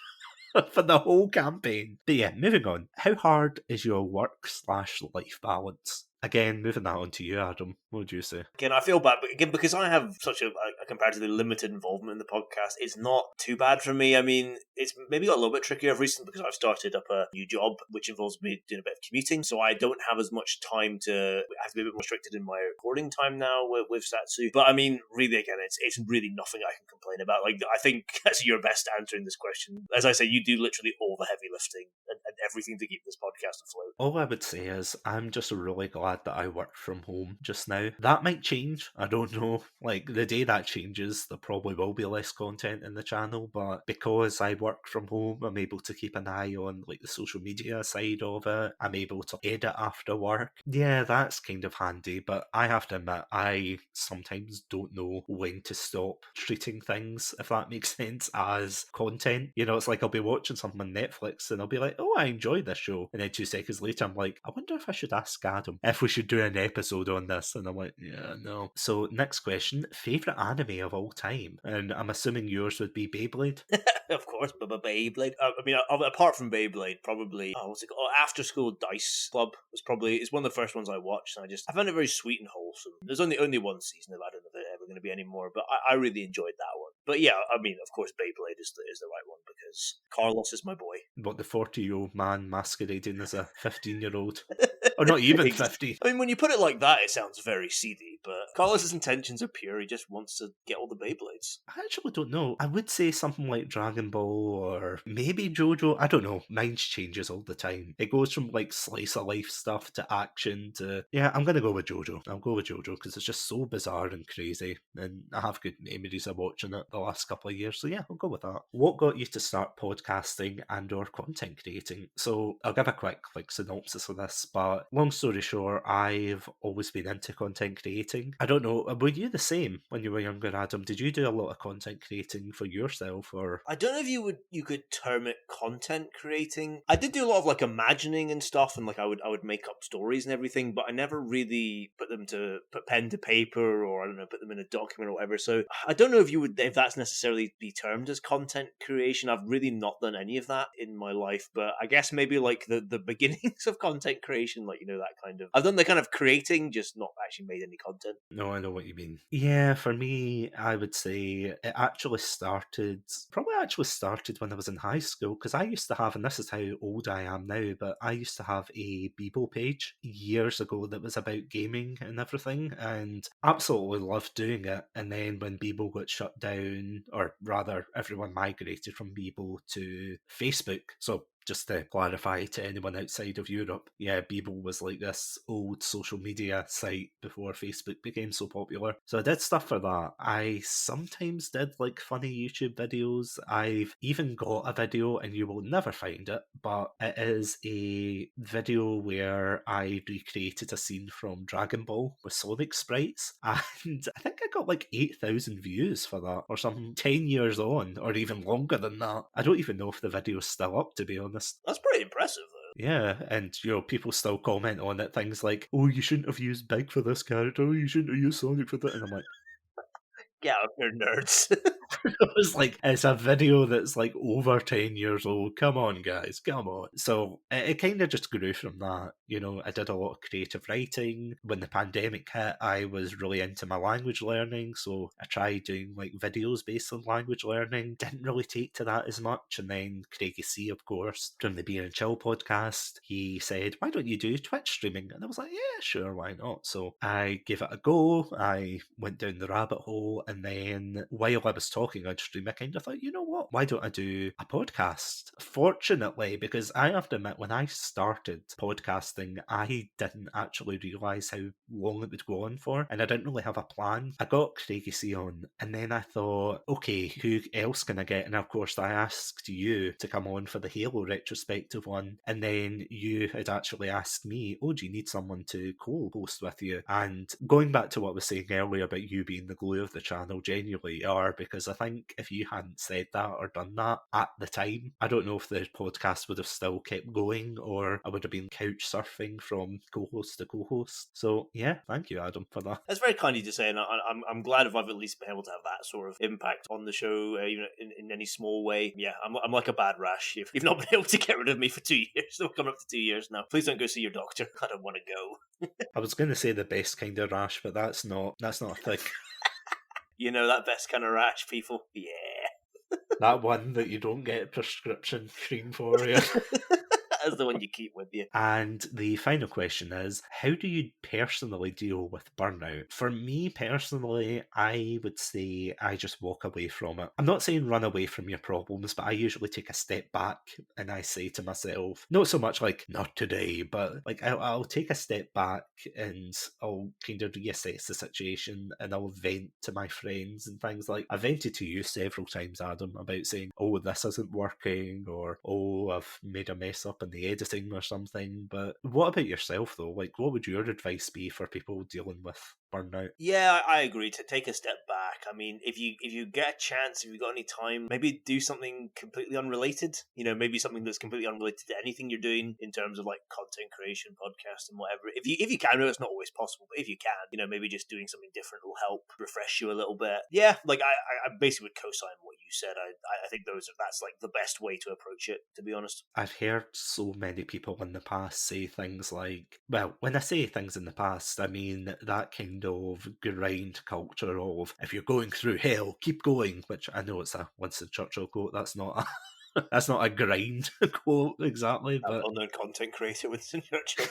for the whole campaign. But yeah, moving on. How hard is your work/life balance? Again, moving that on to you, Adam. What would you say? Again, I feel bad, but again, because I have such a comparatively limited involvement in the podcast, it's not too bad for me. I mean, it's maybe got a little bit trickier recently because I've started up a new job, which involves me doing a bit of commuting, so I don't have as much time I have to be a bit more restricted in my recording time now with Satsu. But I mean, really, again, it's really nothing I can complain about. I think that's your best answering this question. As I say, you do literally all the heavy lifting and everything to keep this podcast afloat. All I would say is I'm just really glad that I work from home just now. That might change. I don't know. The day that changes, there probably will be less content in the channel, but because I work from home, I'm able to keep an eye on the social media side of it. I'm able to edit after work. Yeah, that's kind of handy, but I have to admit, I sometimes don't know when to stop treating things, if that makes sense, as content. It's I'll be watching something on Netflix and I'll be like, oh, I enjoyed this show. And then 2 seconds later, I'm like, I wonder if I should ask Adam if we should do an episode on this. And I'm like, yeah, no. So next question, favourite anime of all time? And I'm assuming yours would be Beyblade? Of course, Beyblade. I mean, apart from Beyblade, probably what's it called? After School Dice Club is one of the first ones I watched, and I found it very sweet and wholesome. There's only one season of it. I don't know if there's ever going to be any more, but I really enjoyed that one. But yeah, I mean, of course, Beyblade is the right one because Carlos is my boy. What, the 40-year-old man masquerading as a 15-year-old? Or not even 50. I mean, when you put it like that, it sounds very seedy, but Carlos's intentions are pure. He just wants to get all the Beyblades. I actually don't know. I would say something like Dragon Ball or maybe JoJo. I don't know. Mine changes all the time. It goes from slice of life stuff to action to... Yeah, I'm going to go with JoJo. I'll go with JoJo because it's just so bizarre and crazy. And I have good memories of watching it the last couple of years. So yeah, I'll go with that. What got you to start podcasting and or content creating? So I'll give a quick synopsis of this, but long story short, I've always been into content creating. I don't know, were you the same when you were younger, Adam? Did you do a lot of content creating for yourself, or? I don't know if you could term it content creating. I did do a lot of like imagining and stuff, and like I would make up stories and everything, but I never really put pen to paper, or I don't know, put them in a document or whatever. So I don't know if that's necessarily be termed as content creation. I've really not done any of that in my life, but I guess maybe like the beginnings of content creation, like that kind of. I've done the kind of creating, just not actually made any content. No, I know what you mean. Yeah, for me, I would say it probably actually started when I was in high school, because I used to have, and this is how old I am now, but I used to have a Bebo page years ago that was about gaming and everything, and absolutely loved doing it. And then when Bebo got shut down, or rather, everyone migrated from Bebo to Facebook. So just to clarify to anyone outside of Europe, yeah, Bebo was like this old social media site before Facebook became so popular. So I did stuff for that. I sometimes did like funny YouTube videos. I've even got a video, and you will never find it, but it is a video where I recreated a scene from Dragon Ball with Sonic sprites, and I think I got like 8,000 views for that, or something 10 years on, or even longer than that. I don't even know if the video's still up, to be honest. That's pretty impressive, though. Yeah, and people still comment on it, things like, "Oh, you shouldn't have used Big for this character. Oh, you shouldn't have used Sonic for that." And I'm like, Get out here, nerds. it was like, it's a video that's like over 10 years old. Come on, guys, come on. So it kind of just grew from that. I did a lot of creative writing. When the pandemic hit, I was really into my language learning. So I tried doing like videos based on language learning. Didn't really take to that as much. And then Craigie C, of course, from the Beer and Chill podcast, he said, "Why don't you do Twitch streaming?" And I was like, yeah, sure, why not? So I gave it a go. I went down the rabbit hole. And then while I was talking on stream, I kind of thought, you know what? Why don't I do a podcast? Fortunately, because I have to admit, when I started podcasting, I didn't actually realise how long it would go on for, and I didn't really have a plan. I got Craigie C on, and then I thought, okay, who else can I get? And of course, I asked you to come on for the Halo retrospective one, and then you had actually asked me, oh, do you need someone to co-host with you? And going back to what I was saying earlier about you being the glue of the channel, genuinely are, because I think if you hadn't said that or done that at the time, I don't know if the podcast would have still kept going, or I would have been couch surfing from co-host to co-host. So yeah, thank you, Adam, for that. That's very kind of you to say, and I'm glad if I've at least been able to have that sort of impact on the show, even in any small way. Yeah, I'm like a bad rash. If you've not been able to get rid of me for 2 years, we're coming up to 2 years now. Please don't go see your doctor. I don't want to go. I was going to say the best kind of rash, but that's not a thing. That best kind of rash, people. Yeah. That one that you don't get prescription cream for, yeah. That's the one you keep with you. And the final question is, how do you personally deal with burnout? For me personally, I would say I just walk away from it. I'm not saying run away from your problems, but I usually take a step back and I say to myself, not so much like, not today, but like I'll take a step back and I'll kind of reassess the situation, and I'll vent to my friends and things. Like, I vented to you several times, Adam, about saying, oh, this isn't working, or oh, I've made a mess up in the editing or something. But what about yourself, though? Like, what would your advice be for people dealing with burnout? Yeah, I agree. To take a step back, I mean, if you get a chance, if you've got any time, maybe do something completely unrelated. Maybe something that's completely unrelated to anything you're doing in terms of like content creation, podcast, and whatever. If you can, I know it's not always possible, but if you can, maybe just doing something different will help refresh you a little bit. Yeah, like I basically would co-sign what you said. I think that's like the best way to approach it, to be honest. I've heard so many people in the past say things like, well, when I say things in the past, I mean that kind of grind culture of, if you're going through hell, keep going, which I know it's a Winston Churchill quote. That's not that's not a grind quote exactly, but well-known content creator Winston Churchill.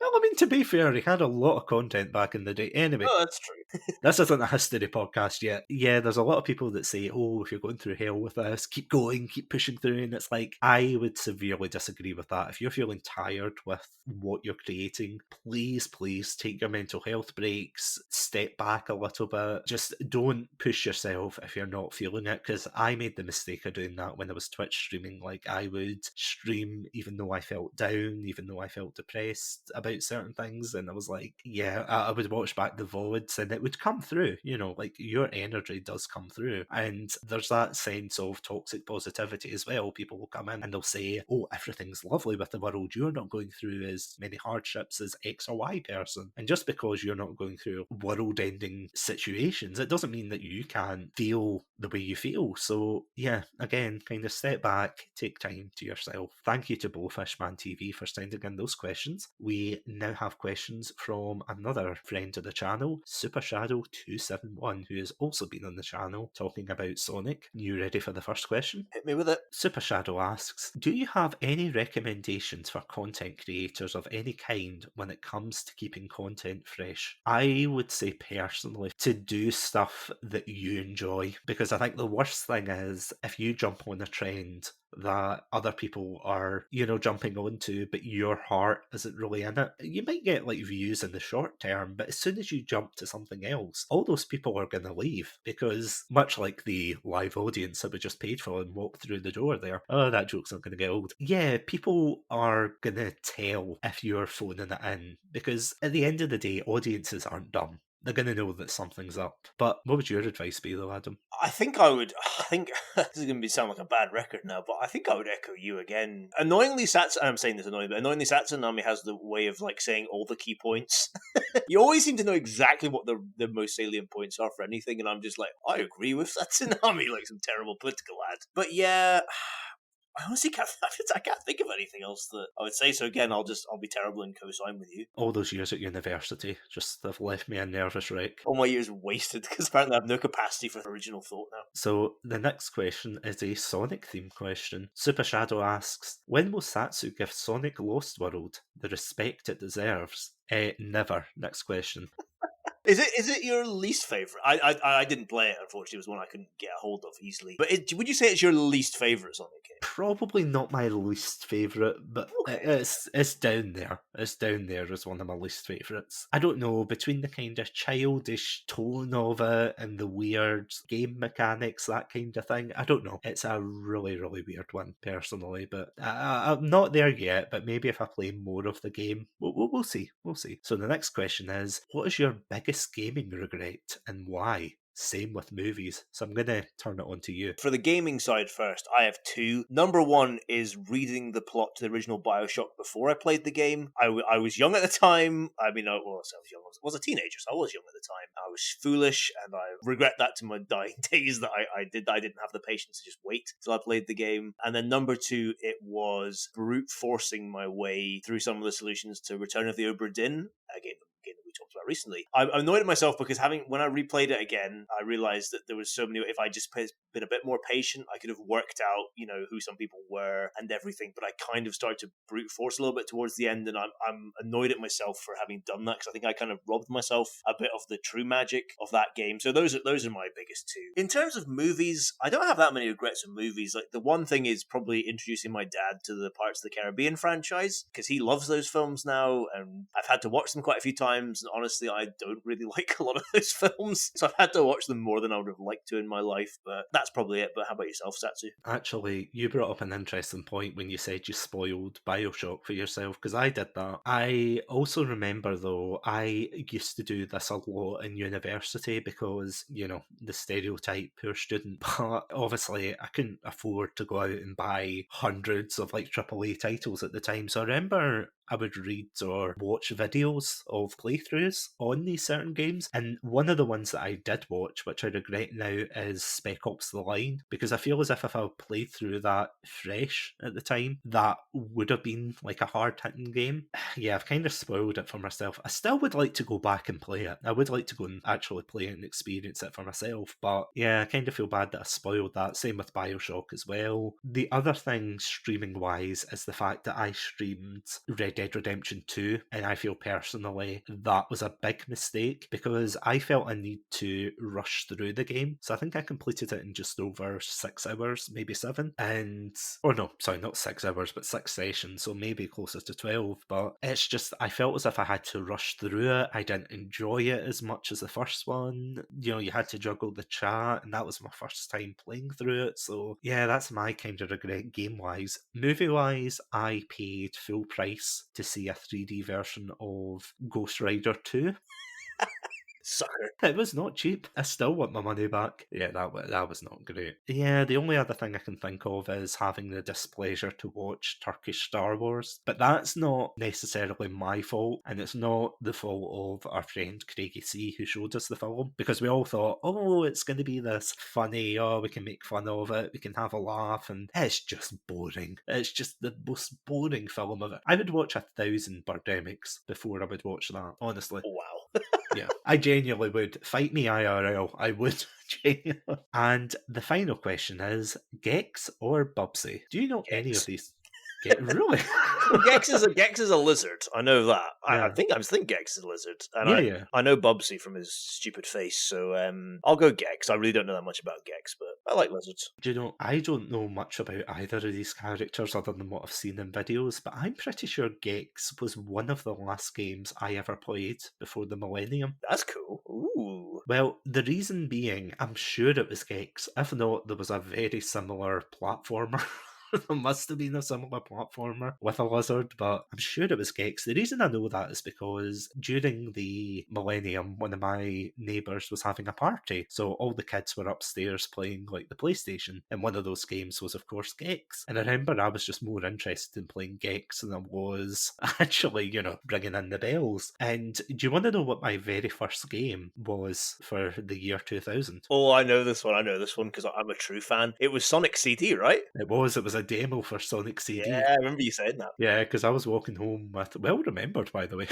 well, I mean, to be fair, he had a lot of content back in the day. Anyway, oh, that's true. this isn't a history podcast yet. Yeah, there's a lot of people that say, oh, if you're going through hell with this, keep going, keep pushing through. And it's like, I would severely disagree with that. If you're feeling tired with what you're creating, please take your mental health breaks, step back a little bit. Just don't push yourself if you're not feeling it. Because I made the mistake of doing that when I was Twitch streaming. Like, I would stream even though I felt down, even though I felt depressed about about certain things, and I was like, yeah, I would watch back the VODs and it would come through, like your energy does come through. And there's that sense of toxic positivity as well. People will come in and they'll say, oh, everything's lovely with the world. You're not going through as many hardships as X or Y person. And just because you're not going through world ending situations, it doesn't mean that you can't feel the way you feel. So, yeah, again, kind of step back, take time to yourself. Thank you to Blowfishman TV for sending in those questions. We now have questions from another friend of the channel, Super Shadow 271, who has also been on the channel talking about Sonic. You ready for the first question? Hit me with it. Super Shadow asks, do you have any recommendations for content creators of any kind when it comes to keeping content fresh? I would say personally to do stuff that you enjoy, because I think the worst thing is if you jump on a trend that other people are, jumping onto, but your heart isn't really in it. You might get like views in the short term, but as soon as you jump to something else, all those people are going to leave, because much like the live audience that we just paid for and walked through the door there, oh, that joke's not going to get old. Yeah, people are going to tell if you're phoning it in, because at the end of the day, audiences aren't dumb. They're going to know that something's up. But what would your advice be, though, Adam? I think this is going to sound like a bad record now, but I think I would echo you again. Annoyingly, I'm saying this annoyingly, but annoyingly, Satsunami has the way of like saying all the key points. You always seem to know exactly what the most salient points are for anything, and I'm just like, I agree with Satsunami, like some terrible political ad. But yeah, I honestly can't. I can't think of anything else that I would say. So again, I'll be terrible and co-sign with you. All those years at university just have left me a nervous wreck. All my years wasted because apparently I have no capacity for original thought now. So the next question is a Sonic themed question. Super Shadow asks, when will Satsu give Sonic Lost World the respect it deserves? Never. Next question. Is it your least favorite? I didn't play it, unfortunately. It was one I couldn't get a hold of easily. But would you say it's your least favorite Sonic game? Probably not my least favourite, but Okay. it's down there. It's down there as one of my least favourites. I don't know, between the kind of childish tone of it and the weird game mechanics, that kind of thing, I don't know. It's a really, really weird one, personally, but I'm not there yet, but maybe if I play more of the game, we'll see. We'll see. So the next question is, what is your biggest gaming regret and why? Same with movies. So I'm going to turn it on to you. For the gaming side first, I have two. Number one is reading the plot to the original Bioshock before I played the game. I was young at the time. I mean, I was young. I was a teenager, so I was young at the time. I was foolish, and I regret that to my dying days that I didn't have the patience to just wait till I played the game. And then number two, it was brute forcing my way through some of the solutions to Return of the Obra Dinn, a game that we talked about recently. I'm annoyed at myself because when I replayed it again, I realized that there was so many. If I just been a bit more patient, I could have worked out, who some people were and everything. But I kind of started to brute force a little bit towards the end, and I'm annoyed at myself for having done that, because I think I kind of robbed myself a bit of the true magic of that game. So those are my biggest two. In terms of movies, I don't have that many regrets of movies. Like, the one thing is probably introducing my dad to the Pirates of the Caribbean franchise, because he loves those films now, and I've had to watch them quite a few times. And honestly, I don't really like a lot of those films, so I've had to watch them more than I would have liked to in my life. But that's probably it. But how about yourself, Satsu? Actually, you brought up an interesting point when you said you spoiled Bioshock for yourself, because I did that. I also remember, though, I used to do this a lot in university because, the stereotype poor student. But obviously, I couldn't afford to go out and buy hundreds of like AAA titles at the time. So I remember I would read or watch videos of playthroughs on these certain games. And one of the ones that I did watch, which I regret now, is Spec Ops The Line, because I feel as if I played through that fresh at the time, that would have been like a hard-hitting game. Yeah, I've kind of spoiled it for myself. I still would like to go back and play it. I would like to go and actually play it and experience it for myself. But yeah, I kind of feel bad that I spoiled that. Same with Bioshock as well. The other thing, streaming-wise, is the fact that I streamed Red Dead Redemption 2, and I feel personally that was a big mistake, because I felt a need to rush through the game. So I think I completed it in just over 6 hours, maybe 7. Not 6 hours, but 6 sessions, so maybe closer to 12. But it's just, I felt as if I had to rush through it. I didn't enjoy it as much as the first one. You had to juggle the chat, and that was my first time playing through it. So yeah, that's my kind of regret game-wise. Movie-wise, I paid full price to see a 3D version of Ghost Rider 2. Sucker. It was not cheap. I still want my money back. Yeah, that was not great. Yeah, the only other thing I can think of is having the displeasure to watch Turkish Star Wars. But that's not necessarily my fault, and it's not the fault of our friend Craigie C who showed us the film, because we all thought, oh, it's going to be this funny, oh, we can make fun of it, we can have a laugh, and it's just boring. It's just the most boring film of it. I would watch 1,000 Birdemics before I would watch that, honestly. Oh, wow. Yeah, I genuinely would. Fight me IRL, I would. Genuinely. And the final question is, Gex or Bubsy? Do you know any of Gex. these? Really? Well, Gex is a lizard. I know that. I Yeah. think Gex is a lizard, and Yeah. I know Bubsy from his stupid face. So I'll go Gex. I really don't know that much about Gex, but I like lizards. Do you know, I don't know much about either of these characters other than what I've seen in videos, but I'm pretty sure Gex was one of the last games I ever played before the millennium. That's cool. Ooh. Well, the reason being, I'm sure it was Gex. If not, there was a very similar platformer. There must have been a similar platformer with a lizard, but I'm sure it was Gex. The reason I know that is because during the millennium, one of my neighbours was having a party, so all the kids were upstairs playing like the PlayStation, and one of those games was, of course, Gex. And I remember I was just more interested in playing Gex than I was actually, bringing in the bells. And do you want to know what my very first game was for the year 2000? Oh, I know this one because I'm a true fan. It was Sonic CD, right? It was a demo for Sonic CD. Yeah, I remember you saying that. Yeah, because I was walking home with, well remembered, by the way.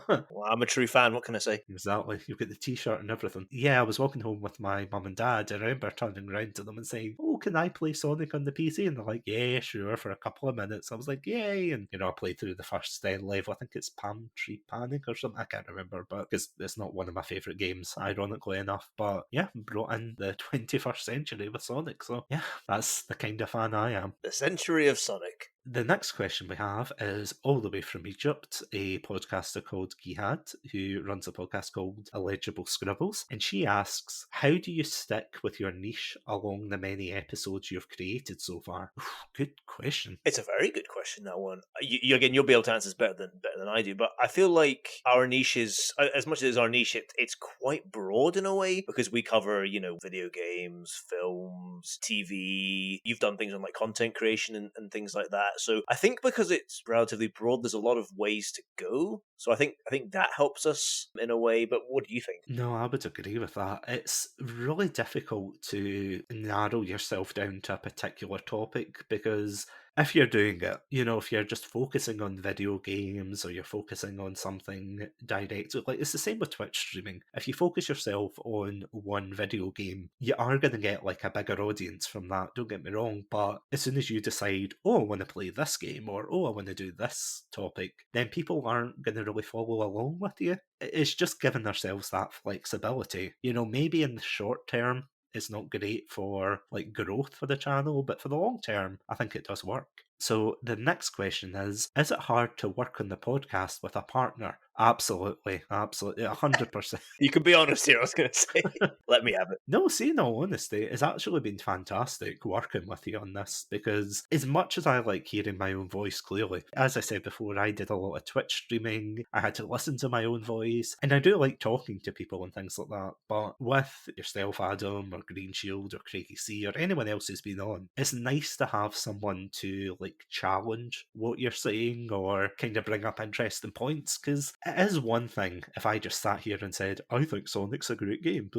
Well, I'm a true fan. What can I say? Exactly. You've got the t-shirt and everything. Yeah, I was walking home with my mum and dad. I remember turning around to them and saying, oh, can I play Sonic on the PC? And they're like, yeah, sure, for a couple of minutes. I was like, yay. And, I played through the first level. I think it's Palm Tree Panic or something. I can't remember, but because it's not one of my favourite games, ironically enough. But yeah, brought in the 21st century with Sonic. So yeah, that's the kind of fan I am. The Century of Sonic. The next question we have is all the way from Egypt, a podcaster called Gihad, who runs a podcast called Illegible Scribbles. And she asks, how do you stick with your niche along the many episodes you've created so far? Good question. It's a very good question, that one. Again, you'll be able to answer this better than I do, but I feel like our niche is, as much as our niche, it's quite broad in a way, because we cover, video games, films, TV. You've done things on like content creation and things like that. So I think because it's relatively broad, there's a lot of ways to go. So I think that helps us in a way. But what do you think? No, I would agree with that. It's really difficult to narrow yourself down to a particular topic, because if you're doing it, if you're just focusing on video games or you're focusing on something direct, like it's the same with Twitch streaming. If you focus yourself on one video game, you are going to get like a bigger audience from that, don't get me wrong, but as soon as you decide, oh, I want to play this game, or oh, I want to do this topic, then people aren't going to really follow along with you. It's just giving ourselves that flexibility. Maybe in the short term, it's not great for like growth for the channel, but for the long term, I think it does work. So the next question is it hard to work on the podcast with a partner? Absolutely, 100%. You can be honest here, I was going to say. Let me have it. No, see, in all honesty, it's actually been fantastic working with you on this, because as much as I like hearing my own voice clearly, as I said before, I did a lot of Twitch streaming, I had to listen to my own voice, and I do like talking to people and things like that, but with yourself, Adam, or Green Shield, or Craigie C, or anyone else who's been on, it's nice to have someone to like challenge what you're saying, or kind of bring up interesting points, because it is one thing if I just sat here and said, I think Sonic's a great game,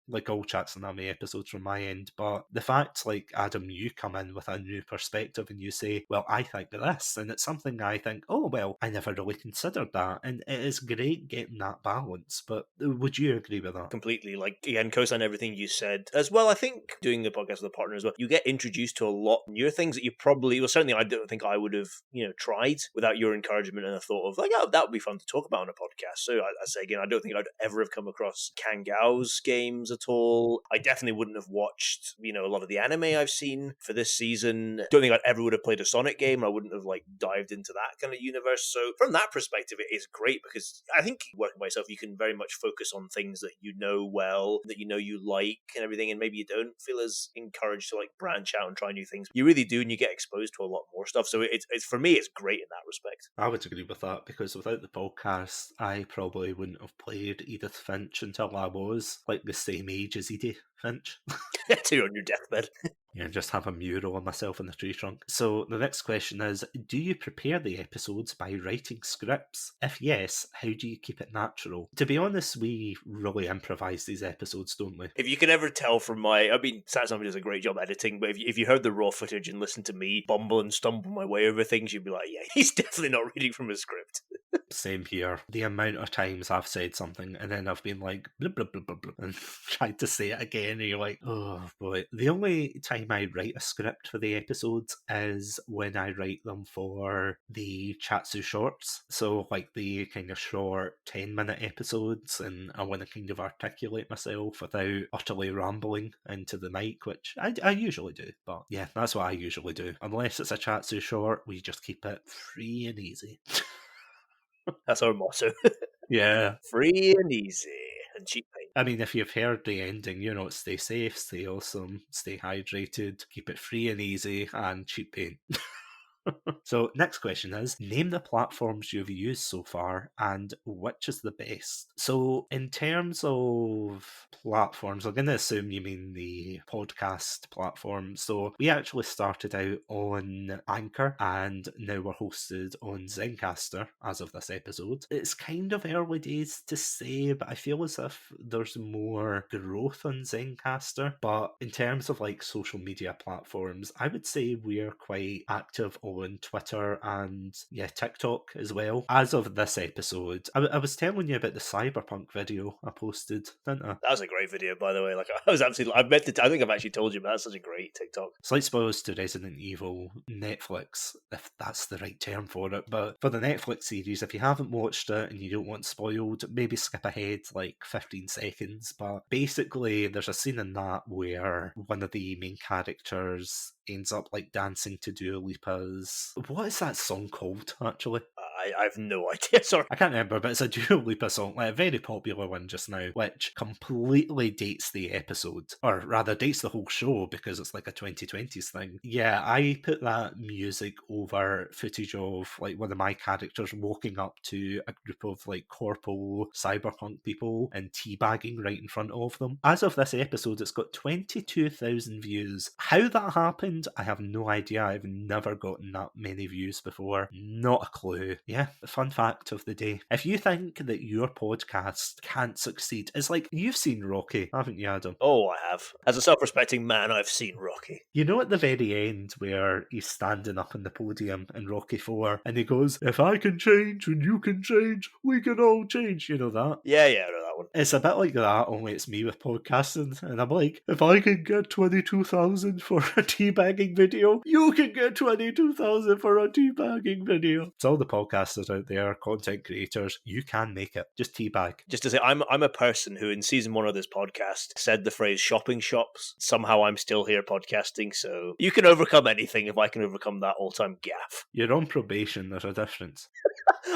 like all Chatsunami episodes from my end, but the fact, like, Adam, you come in with a new perspective and you say, well, I think this, and it's something I think, oh, well, I never really considered that, and it is great getting that balance, but would you agree with that? Completely. Like, again, co-sign everything you said. As well, I think doing the podcast with a partner as well, you get introduced to a lot newer things that you probably, well, certainly I don't think I would have, tried without your encouragement and a thought of like, oh, that would be fun to talk about on a podcast. So I say again, I don't think I'd ever have come across Kangao's games at all. I definitely wouldn't have watched, a lot of the anime I've seen for this season. Don't think I'd ever would have played a Sonic game. I wouldn't have like dived into that kind of universe. So from that perspective, it is great, because I think working by yourself, you can very much focus on things that you know well, that you like and everything, and maybe you don't feel as encouraged to like branch out and try new things. You really do, and you get exposed exposed to a lot more stuff. So it's for me, it's great in that respect. I would agree with that, because without the podcast, I probably wouldn't have played Edith Finch until I was like the same age as Edie Finch. Too on your deathbed. Yeah, just have a mural of myself in the tree trunk. So the next question is, do you prepare the episodes by writing scripts? If yes, how do you keep it natural? To be honest, we really improvise these episodes, don't we? If you can ever tell from Satsunami does a great job editing, but if you heard the raw footage and listened to me bumble and stumble my way over things, you'd be like, yeah, he's definitely not reading from a script. Same here. The amount of times I've said something and then I've been like, blah, blah, blah, blah, blah, and tried to say it again, and you're like, oh boy. The only time I write a script for the episodes is when I write them for the Chatsu shorts. So, like the kind of short 10-minute episodes, and I want to kind of articulate myself without utterly rambling into the mic, which I usually do. But yeah, that's what I usually do. Unless it's a Chatsu short, we just keep it free and easy. That's our motto. Yeah. Free and easy and cheap paint. I mean, if you've heard the ending, stay safe, stay awesome, stay hydrated, keep it free and easy, and cheap paint. So, next question is, name the platforms you've used so far and which is the best. So, in terms of platforms, I'm going to assume you mean the podcast platform. So, we actually started out on Anchor and now we're hosted on Zencaster as of this episode. It's kind of early days to say, but I feel as if there's more growth on Zencaster. But in terms of like social media platforms, I would say we're quite active on Twitter and TikTok as well. As of this episode, I was telling you about the Cyberpunk video I posted, didn't I? That was a great video, by the way. Like I think I've actually told you, but that's such a great TikTok. Slight spoilers to Resident Evil Netflix, if that's the right term for it. But for the Netflix series, if you haven't watched it and you don't want spoiled, maybe skip ahead like 15 seconds. But basically, there's a scene in that where one of the main characters ends up like dancing to Dua Lipa's... What is that song called, actually? I have no idea, sorry. I can't remember, but it's a Dua Lipa song, like a very popular one just now, which completely dates the episode, or rather dates the whole show because it's like a 2020s thing. Yeah, I put that music over footage of like one of my characters walking up to a group of like corpo cyberpunk people and teabagging right in front of them. As of this episode, it's got 22,000 views. How that happened, I have no idea. I've never gotten that many views before. Not a clue. Yeah, the fun fact of the day. If you think that your podcast can't succeed, it's like, you've seen Rocky, haven't you, Adam? Oh, I have. As a self-respecting man, I've seen Rocky. You know at the very end where he's standing up on the podium in Rocky 4 and he goes, if I can change and you can change, we can all change. You know that? Yeah, I know that one. It's a bit like that, only it's me with podcasting. And I'm like, if I can get 22,000 for a teabagging video, you can get 22,000 for a teabagging video. It's all the podcasters out there, content creators, you can make it. Just teabag. Just to say, I'm a person who in season 1 of this podcast said the phrase shopping shops. Somehow I'm still here podcasting, so you can overcome anything if I can overcome that all-time gaffe. You're on probation, there's a difference.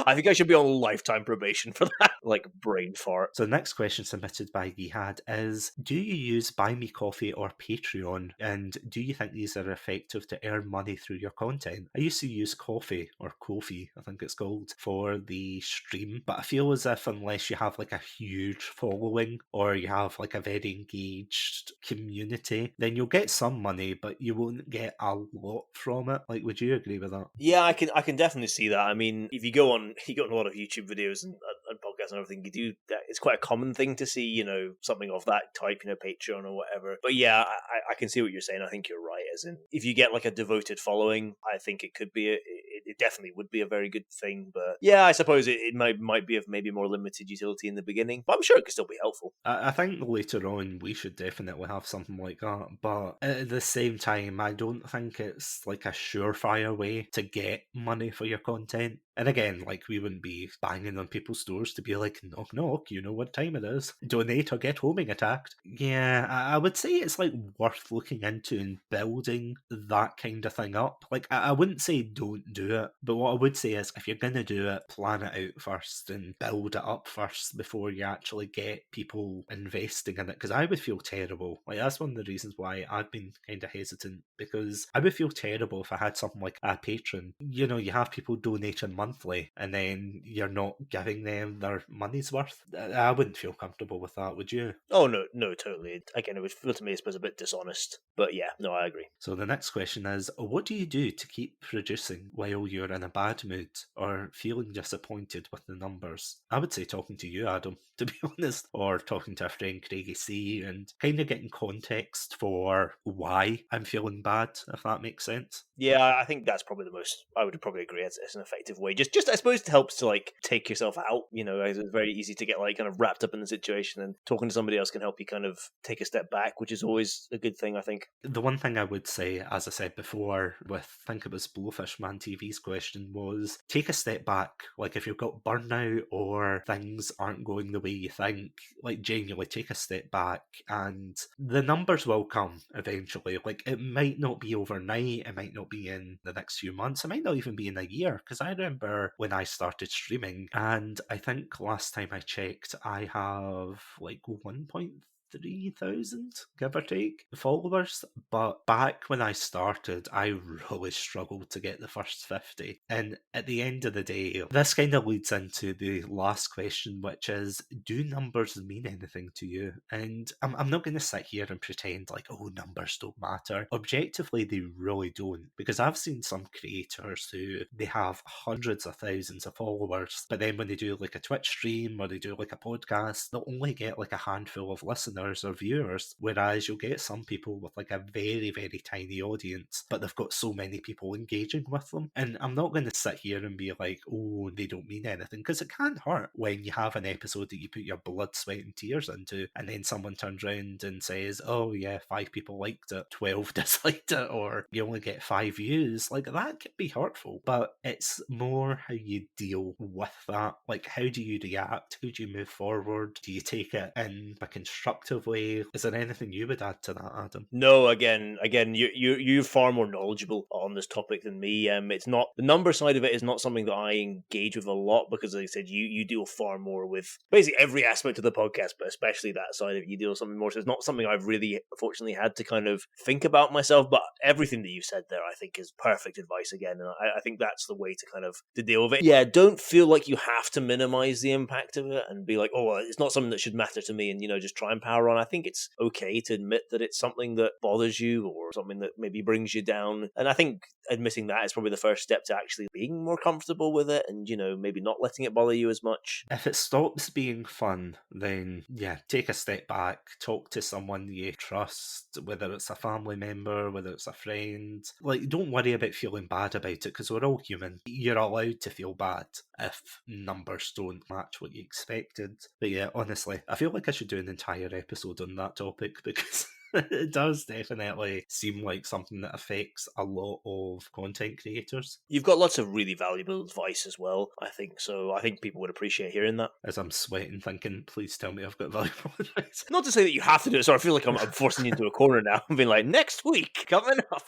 I think I should be on lifetime probation for that, like brain fart. So the next question submitted by Gihad is, do you use Buy Me Coffee or Patreon, and do you think these are effective to earn money through your content? I used to use Coffee, or Ko-fi, I think it's called, for the stream, but I feel as if unless you have like a huge following, or you have like a very engaged community, then you'll get some money, but you won't get a lot from it. Like, would you agree with that? Yeah, I can definitely see that. I mean, if you go on a lot of YouTube videos and podcasts and everything, you do that. It's quite a common thing to see, something of that type, Patreon or whatever. But yeah, I can see what you're saying. I think you're right. As in, if you get like a devoted following, I think it could be it definitely would be a very good thing. But yeah, I suppose it might be of maybe more limited utility in the beginning, but I'm sure it could still be helpful. I think later on we should definitely have something like that, but at the same time, I don't think it's like a surefire way to get money for your content. And again, like, we wouldn't be banging on people's doors to be like, knock, knock, you know what time it is. Donate or get homing attacked. Yeah, I would say it's like worth looking into and building that kind of thing up. Like, I wouldn't say don't do it, but what I would say is if you're going to do it, plan it out first and build it up first before you actually get people investing in it. Because I would feel terrible. Like, that's one of the reasons why I've been kind of hesitant, because I would feel terrible if I had something like a patron. You know, you have people donating monthly and then you're not giving them their money's worth. I wouldn't feel comfortable with that, would you? Oh, no, totally. Again, it would feel to me, I suppose, a bit dishonest. But yeah, no, I agree. So the next question is, what do you do to keep producing while you're in a bad mood or feeling disappointed with the numbers? I would say talking to you, Adam, to be honest, or talking to a friend, Craigie C, and kind of getting context for why I'm feeling bad, if that makes sense. Yeah, I think that's probably the most, I would probably agree, it's an effective way. Just I suppose, it helps to, like, take yourself out. You know, it's very easy to get, like, kind of wrapped up in the situation, and talking to somebody else can help you kind of take a step back, which is always a good thing, I think. The one thing I would say, as I said before, with, I think it was Blowfish Man TV's question, was take a step back. Like, if you've got burnout or things aren't going the way you think, like, genuinely take a step back and the numbers will come eventually. Like, it might not be overnight, it might not be in the next few months, it might not even be in a year, because I remember when I started streaming, and I think last time I checked, I have like 1.3,000, give or take, followers. But back when I started, I really struggled to get the first 50. And at the end of the day, this kind of leads into the last question, which is, do numbers mean anything to you? And I'm not going to sit here and pretend like, oh, numbers don't matter. Objectively, they really don't. Because I've seen some creators who, they have hundreds of thousands of followers, but then when they do like a Twitch stream or they do like a podcast, they'll only get like a handful of listeners or viewers, whereas you'll get some people with like a very, very tiny audience, but they've got so many people engaging with them. And I'm not going to sit here and be like, oh, they don't mean anything, because it can hurt when you have an episode that you put your blood, sweat and tears into, and then someone turns around and says, oh yeah, 5 people liked it, 12 disliked it, or you only get 5 views. Like, that can be hurtful, but it's more how you deal with that. Like, how do you react? How do you move forward? Do you take it in a constructive way? Is there anything you would add to that, Adam? No, again, you're far more knowledgeable on this topic than me. It's not, the number side of it is not something that I engage with a lot, because, like I said, you deal far more with basically every aspect of the podcast, but especially that side of it, you deal with something more. So it's not something I've really, fortunately, had to kind of think about myself. But everything that you said there, I think, is perfect advice again, and I think that's the way to kind of to deal with it. Yeah, don't feel like you have to minimize the impact of it and be like, oh, well, it's not something that should matter to me, and just try and power on. I think it's okay to admit that it's something that bothers you or something that maybe brings you down, and I think admitting that is probably the first step to actually being more comfortable with it, and maybe not letting it bother you as much. If it stops being fun, then yeah, take a step back, talk to someone you trust, whether it's a family member, whether it's a friend. Like, don't worry about feeling bad about it, because we're all human. You're allowed to feel bad if numbers don't match what you expected. But yeah, honestly, I feel like I should do an entire episode on that topic, because it does definitely seem like something that affects a lot of content creators. You've got lots of really valuable advice as well, I think, so I think people would appreciate hearing that. As I'm sweating, thinking, please tell me I've got valuable advice. Not to say that you have to do it, so I feel like I'm forcing you into a corner now and being like, next week, coming up.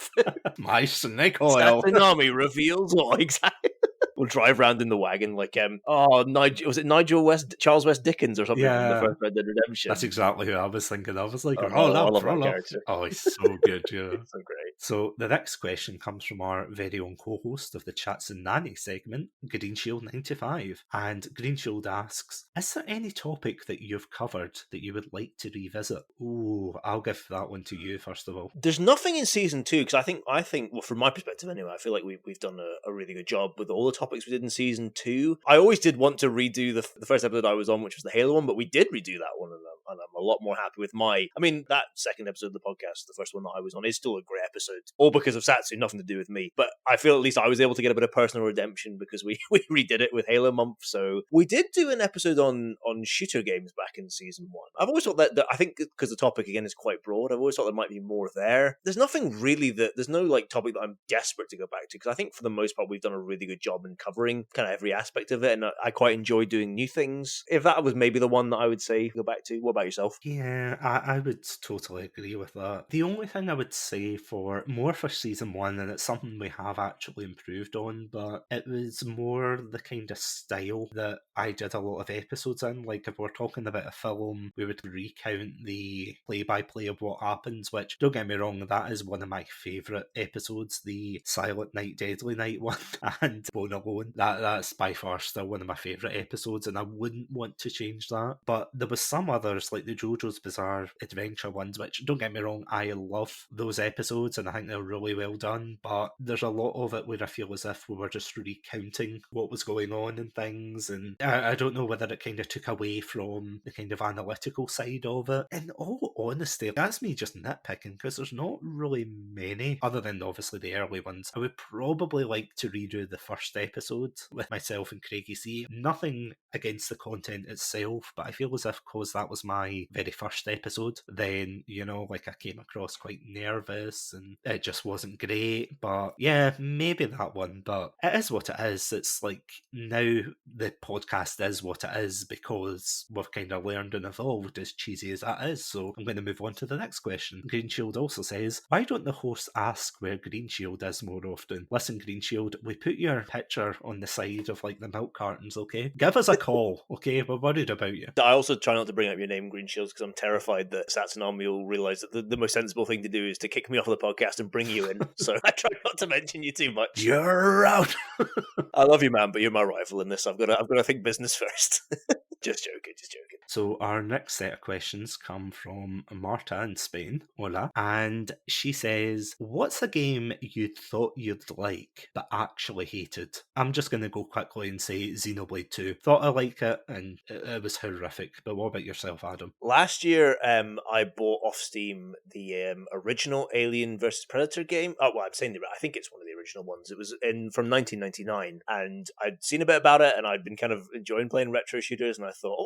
My snake oil. Satsunami reveals all. Exactly. We'll drive around in the wagon like, was it Charles West Dickens or something from the first Red Dead Redemption? That's exactly who I was thinking. I was like, I love that character. Oh, he's so good, yeah. So great. So the next question comes from our very own co-host of the Chatsunami segment, Green Shield 95. And Green Shield asks, is there any topic that you've covered that you would like to revisit? Ooh, I'll give that one to you first of all. There's nothing in season 2, because I think, well, from my perspective anyway, I feel like we've done a really good job with all the topics we did in season 2. I always did want to redo the first episode I was on, which was the Halo one, but we did redo that one, and I'm a lot more happy with that second episode of the podcast, the first one that I was on, is still a great episodes, all because of Satsu, nothing to do with me. But I feel at least I was able to get a bit of personal redemption because we redid it with Halo Month. So we did do an episode on shooter games back in season 1. I've always thought that I think because the topic again is quite broad, I've always thought there might be more there. There's nothing really there's no like topic that I'm desperate to go back to, because I think for the most part we've done a really good job in covering kind of every aspect of it, and I quite enjoy doing new things. If that was maybe the one that I would say go back to. What about yourself? Yeah, I would totally agree with that. The only thing I would say for season 1, and it's something we have actually improved on, but it was more the kind of style that I did a lot of episodes in. Like, if we're talking about a film, we would recount the play-by-play of what happens, which, don't get me wrong, that is one of my favourite episodes, the Silent Night, Deadly Night one, and Bone Alone. That's by far still one of my favourite episodes, and I wouldn't want to change that. But there was some others, like the JoJo's Bizarre Adventure ones, which, don't get me wrong, I love those episodes, and I think they're really well done, but there's a lot of it where I feel as if we were just recounting what was going on and things, and I don't know whether it kind of took away from the kind of analytical side of it. In all honesty, that's me just nitpicking, because there's not really many, other than obviously the early ones. I would probably like to redo the first episode with myself and Craigie C. Nothing against the content itself, but I feel as if because that was my very first episode, then, you know, like I came across quite nervous and it just wasn't great. But yeah, maybe that one, but it is what it is. It's like now the podcast is what it is because we've kind of learned and evolved, as cheesy as that is. So I'm going to move on to the next question. Green Shield also says, why don't the hosts ask where Green Shield is more often? Listen, Green Shield, we put your picture on the side of like the milk cartons, okay? Give us a call, okay? We're worried about you. I also try not to bring up your name, Green Shields, because I'm terrified that Satsunami will realise that the most sensible thing to do is to kick me off of the podcast and bring you in. So I try not to mention you too much. You're out. I love you, man, but you're my rival in this. I've got to think business first. Just joking. So our next set of questions come from Marta in Spain, hola, and she says, what's a game you thought you'd like but actually hated? I'm just going to go quickly and say Xenoblade 2. Thought I liked it and it was horrific, but what about yourself, Adam? Last year, I bought off Steam the original Alien vs Predator game. Oh, well, I'm saying I think it's one of the original ones. It was from 1999, and I'd seen a bit about it, and I'd been kind of enjoying playing retro shooters, and I thought,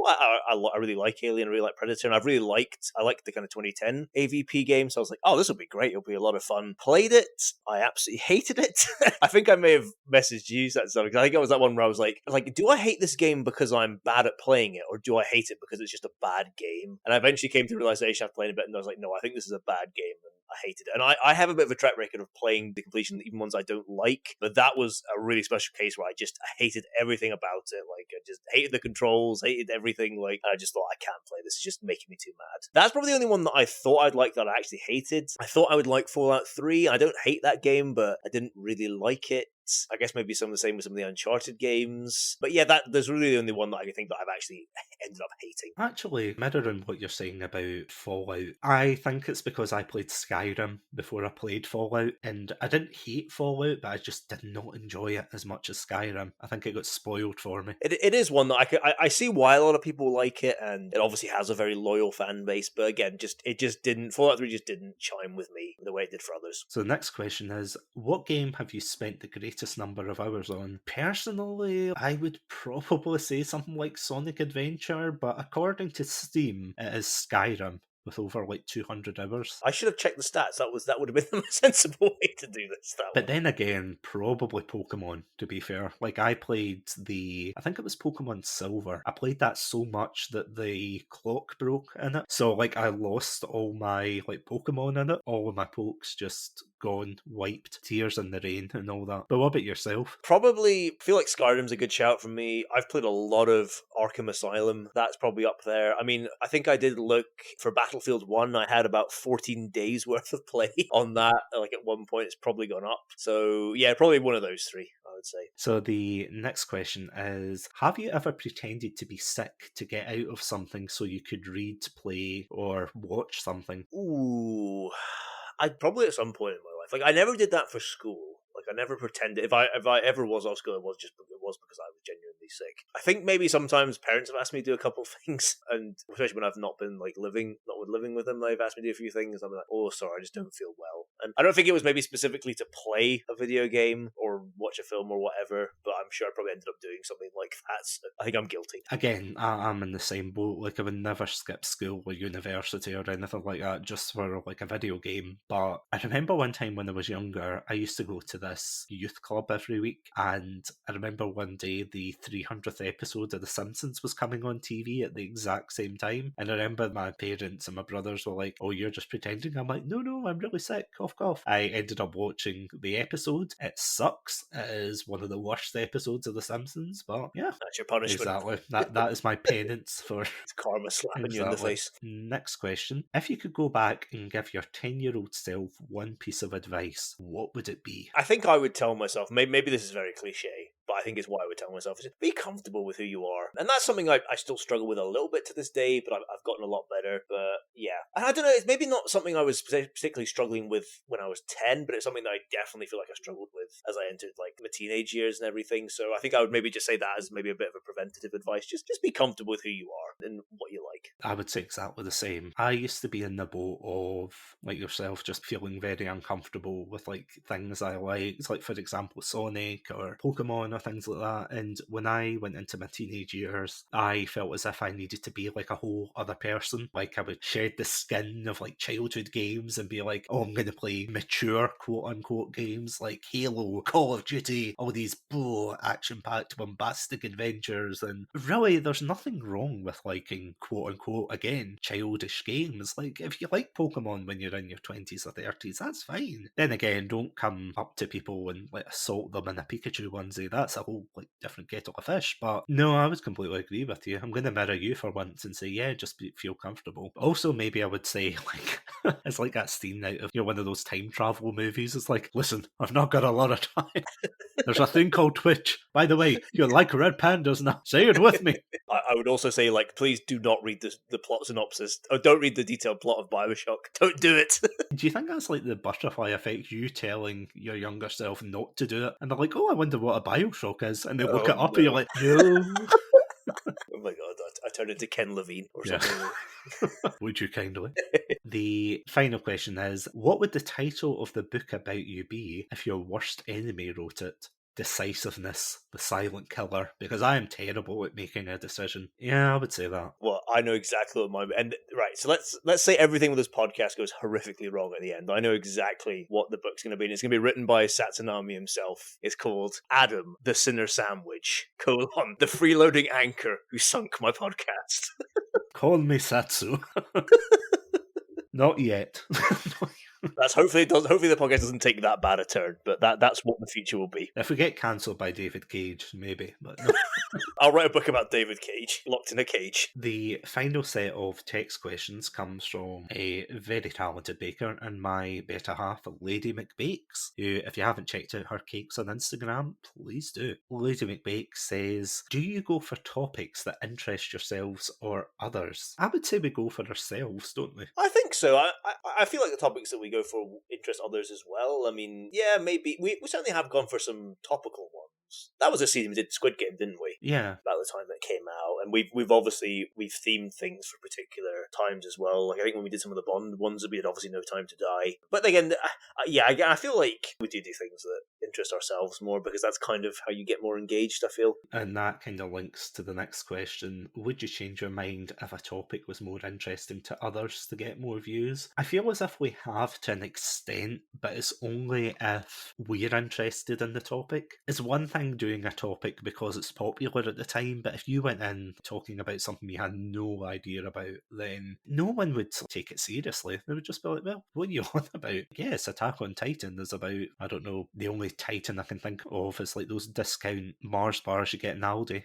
I really like Alien, I really like Predator, and I liked the kind of 2010 AVP game, so I was like, oh, this will be great, it'll be a lot of fun. Played it, I absolutely hated it. I think I may have messaged you that stuff, because I think it was that one where I was like, do I hate this game because I'm bad at playing it, or do I hate it because it's just a bad game? And I eventually came to the realization after playing a bit, and I was like, no, I think this is a bad game, and I hated it. And I have a bit of a track record of playing the completion, even ones I don't like, but that was a really special case where I hated everything about it. Like, I just hated the controls, hated everything. Like, I just thought, I can't play this. It's just making me too mad. That's probably the only one that I thought I'd like that I actually hated. I thought I would like Fallout 3. I don't hate that game, but I didn't really like it. I guess maybe some of the same with some of the Uncharted games. But yeah, there's really the only one that I can think that I've actually ended up hating. Actually, mirroring what you're saying about Fallout, I think it's because I played Skyrim before I played Fallout, and I didn't hate Fallout, but I just did not enjoy it as much as Skyrim. I think it got spoiled for me. It is one that I see why a lot of people like it, and it obviously has a very loyal fan base, but again, Fallout 3 just didn't chime with me the way it did for others. So the next question is, what game have you spent the greatest number of hours on? Personally, I would probably say something like Sonic Adventure, but according to Steam, it is Skyrim, with over like 200 hours. I should have checked the stats. That would have been the most sensible way to do this. But then again, probably Pokemon, to be fair. Like, I think it was Pokemon Silver. I played that so much that the clock broke in it. So, like, I lost all my, like, Pokemon in it. All of my pokes just gone, wiped, tears in the rain and all that. But what about yourself? Probably feel like Skyrim's a good shout from me. I've played a lot of Arkham Asylum. That's probably up there. I mean, I think I did look for Battlefield 1. I had about 14 days worth of play on that. Like, at one point, it's probably gone up. So yeah, probably one of those three, I would say. So the next question is, have you ever pretended to be sick to get out of something so you could read, play, or watch something? Ooh, I'd probably at some point in my life. Like, I never did that for school. Like, I never pretended. If I ever was off school, it was because I was genuinely sick. I think maybe sometimes parents have asked me to do a couple of things, and especially when I've not been living with them, they've asked me to do a few things. I'm like, oh, sorry, I just don't feel well. And I don't think it was maybe specifically to play a video game or watch a film or whatever, but I'm sure I probably ended up doing something like that. So I think I'm guilty. Again, I'm in the same boat. Like, I would never skip school or university or anything like that just for like a video game. But I remember one time when I was younger, I used to go to this youth club every week, and I remember one day the 300th episode of The Simpsons was coming on TV at the exact same time, and I remember my parents and my brothers were like, "Oh, you're just pretending." I'm like, "No, I'm really sick. Cough, cough." I ended up watching the episode. It sucks. It is one of the worst episodes of The Simpsons, but yeah, That's your punishment. exactly. That is my penance for It's karma slapping you in the exactly. face. Next question. If you could go back and give your 10-year-old self one piece of advice, what would it be? I think I would tell myself, maybe this is very cliche, but I think it's what I would tell myself, is be comfortable with who you are. And that's something I still struggle with a little bit to this day, but I've gotten a lot better. But yeah, and I don't know, it's maybe not something I was particularly struggling with when I was 10, but it's something that I definitely feel like I struggled with as I entered like my teenage years and everything. So I think I would maybe just say that as maybe a bit of a preventative advice. Just be comfortable with who you are and what you like. I would say exactly the same. I used to be in the boat of, like yourself, just feeling very uncomfortable with like things I liked, like for example Sonic or Pokemon or things like that. And when I went into my teenage years, I felt as if I needed to be like a whole other person. Like I would shed the skin of like childhood games and be like, oh, I'm going to play mature quote unquote games like Halo, Call of Duty, all these action-packed bombastic adventures. And really, there's nothing wrong with liking quote unquote, again, childish games. Like, if you like Pokemon when you're in your 20s or 30s, that's fine. Then again, don't come up to people and like assault them in a Pikachu onesie. That's a whole like different kettle of fish. But no, I would completely agree with you. I'm going to mirror you for once and say, yeah, just feel comfortable. Also, maybe I would say, like, it's like that scene out of, one of those time travel movies. It's like, listen, I've not got a lot of time. There's a thing called Twitch. By the way, you like red pandas now. Say it with me. I would also say, like, please do not read the plot synopsis. Or don't read the detailed plot of Bioshock. Don't do it. Do you think that's like the butterfly effect, you telling your younger self not to do it? And they're like, oh, I wonder what a Bioshock is. And they look it up no. and you're like, no. Oh my god, I turned into Ken Levine or Yeah. something. Would you kindly? The final question is, what would the title of the book about you be if your worst enemy wrote it? Decisiveness, the silent killer, because I am terrible at making a decision. Yeah, I would say that. Well, I know exactly what mine. And right, so let's say everything with this podcast goes horrifically wrong at the end. I know exactly what the book's going to be, and it's going to be written by Satsunami himself. It's called Adam, the Sinner Sandwich: the freeloading anchor who sunk my podcast. Call me Satsu. Not yet. That's hopefully the podcast doesn't take that bad a turn, but that's what the future will be. If we get cancelled by David Cage, maybe. But no. I'll write a book about David Cage, locked in a cage. The final set of text questions comes from a very talented baker and my better half, Lady McBakes, who, if you haven't checked out her cakes on Instagram, please do. Lady McBakes says, do you go for topics that interest yourselves or others? I would say we go for ourselves, don't we? I think so. I feel like the topics that we go for interest others as well. I mean, yeah, maybe. We certainly have gone for some topical ones. That was a season we did Squid Game, didn't we? Yeah. About the time that it came out. And we've obviously themed things for particular times as well. Like I think when we did some of the Bond ones, we had obviously No Time to Die. But again, I feel like we do things that interest ourselves more because that's kind of how you get more engaged, I feel. And that kind of links to the next question. Would you change your mind if a topic was more interesting to others to get more views? I feel as if we have to an extent, but it's only if we're interested in the topic. It's one thing doing a topic because it's popular at the time, but if you went in talking about something you had no idea about, then no one would take it seriously. They would just be like, well, what are you on about? Yes, Attack on Titan is about, I don't know, the only Titan I can think of is like those discount Mars bars you get in Aldi.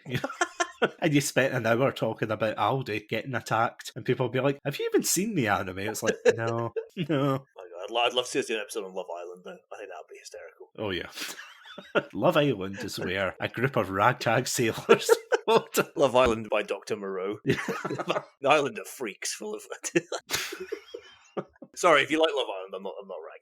And you spent an hour talking about Aldi getting attacked, and people will be like, have you even seen the anime? It's like, no. Oh my God, I'd love to see an episode on Love Island, though. I think that would be hysterical. Oh, yeah. Love Island is where a group of ragtag sailors Love Island by Dr. Moreau. The island of freaks full of Sorry, if you like Love Island, I'm not ragging.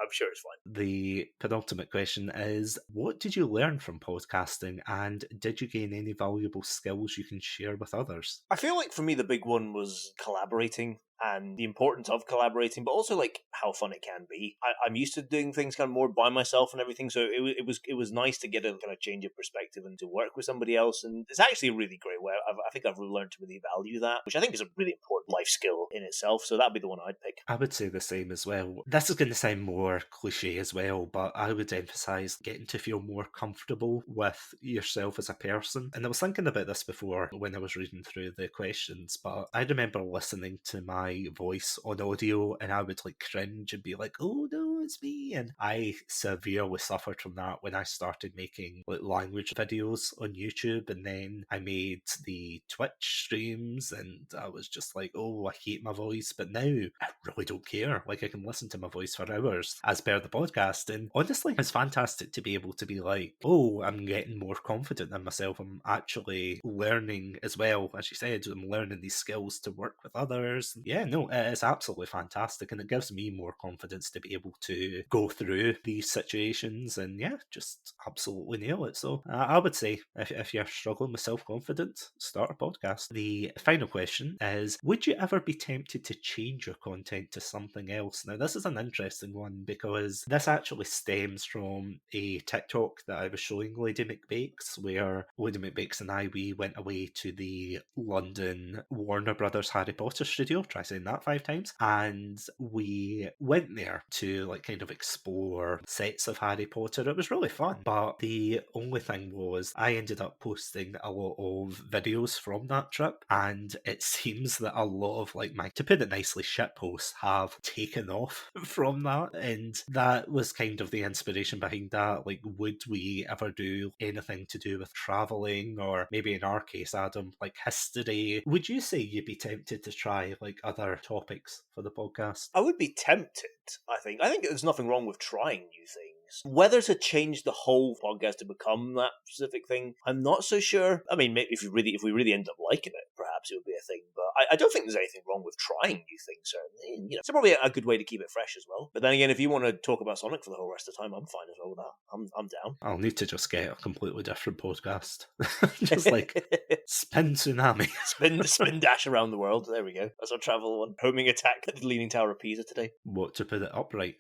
I'm sure it's fine. The penultimate question is, what did you learn from podcasting, and did you gain any valuable skills you can share with others? I feel like for me the big one was collaborating. and the importance of collaborating, but also like how fun it can be. I'm used to doing things kind of more by myself and everything, so it was nice to get a kind of change of perspective and to work with somebody else. And it's actually a really great way. I think I've learned to really value that, which I think is a really important life skill in itself. So that'd be the one I'd pick. I would say the same as well. This is going to sound more cliche as well, but I would emphasise getting to feel more comfortable with yourself as a person. And I was thinking about this before when I was reading through the questions, but I remember listening to my voice on audio and I would like cringe and be like, oh no, it's me. And I severely suffered from that when I started making like language videos on YouTube, and then I made the Twitch streams and I was just like, oh, I hate my voice. But now I really don't care. Like, I can listen to my voice for hours as per the podcast. And honestly, it's fantastic to be able to be like, oh, I'm getting more confident in myself. I'm actually learning as well. As you said, I'm learning these skills to work with others. Yeah, no, it's absolutely fantastic. And it gives me more confidence to be able to go through these situations and, yeah, just absolutely nail it. So I would say if you're struggling with self-confidence, start a podcast. The final question is, would you ever be tempted to change your content to something else? Now, this is an interesting one because this actually stems from a TikTok that I was showing Lady McBakes, where Lady McBakes and we went away to the London Warner Brothers Harry Potter studio, try saying that 5 times, and we went there to like kind of explore sets of Harry Potter. It was really fun, but the only thing was I ended up posting a lot of videos from that trip, and it seems that a lot of like my, to put it nicely, shit posts have taken off from that, and that was kind of the inspiration behind that. Like, would we ever do anything to do with traveling, or maybe in our case, Adam, like history? Would you say you'd be tempted to try like other topics for the podcast? I would be tempted, I think. I think there's nothing wrong with trying new things. Whether to change the whole podcast to become that specific thing, I'm not so sure. I mean, maybe if we really end up liking it, perhaps it would be a thing. But I don't think there's anything wrong with trying new things. Certainly, it's probably a good way to keep it fresh as well. But then again, if you want to talk about Sonic for the whole rest of the time, I'm fine as well with that. I'm down. I'll need to just get a completely different podcast. Just like Spin Tsunami. spin dash around the world. There we go. That's our travel one. Homing attack at the Leaning Tower of Pisa today. What, to put it upright?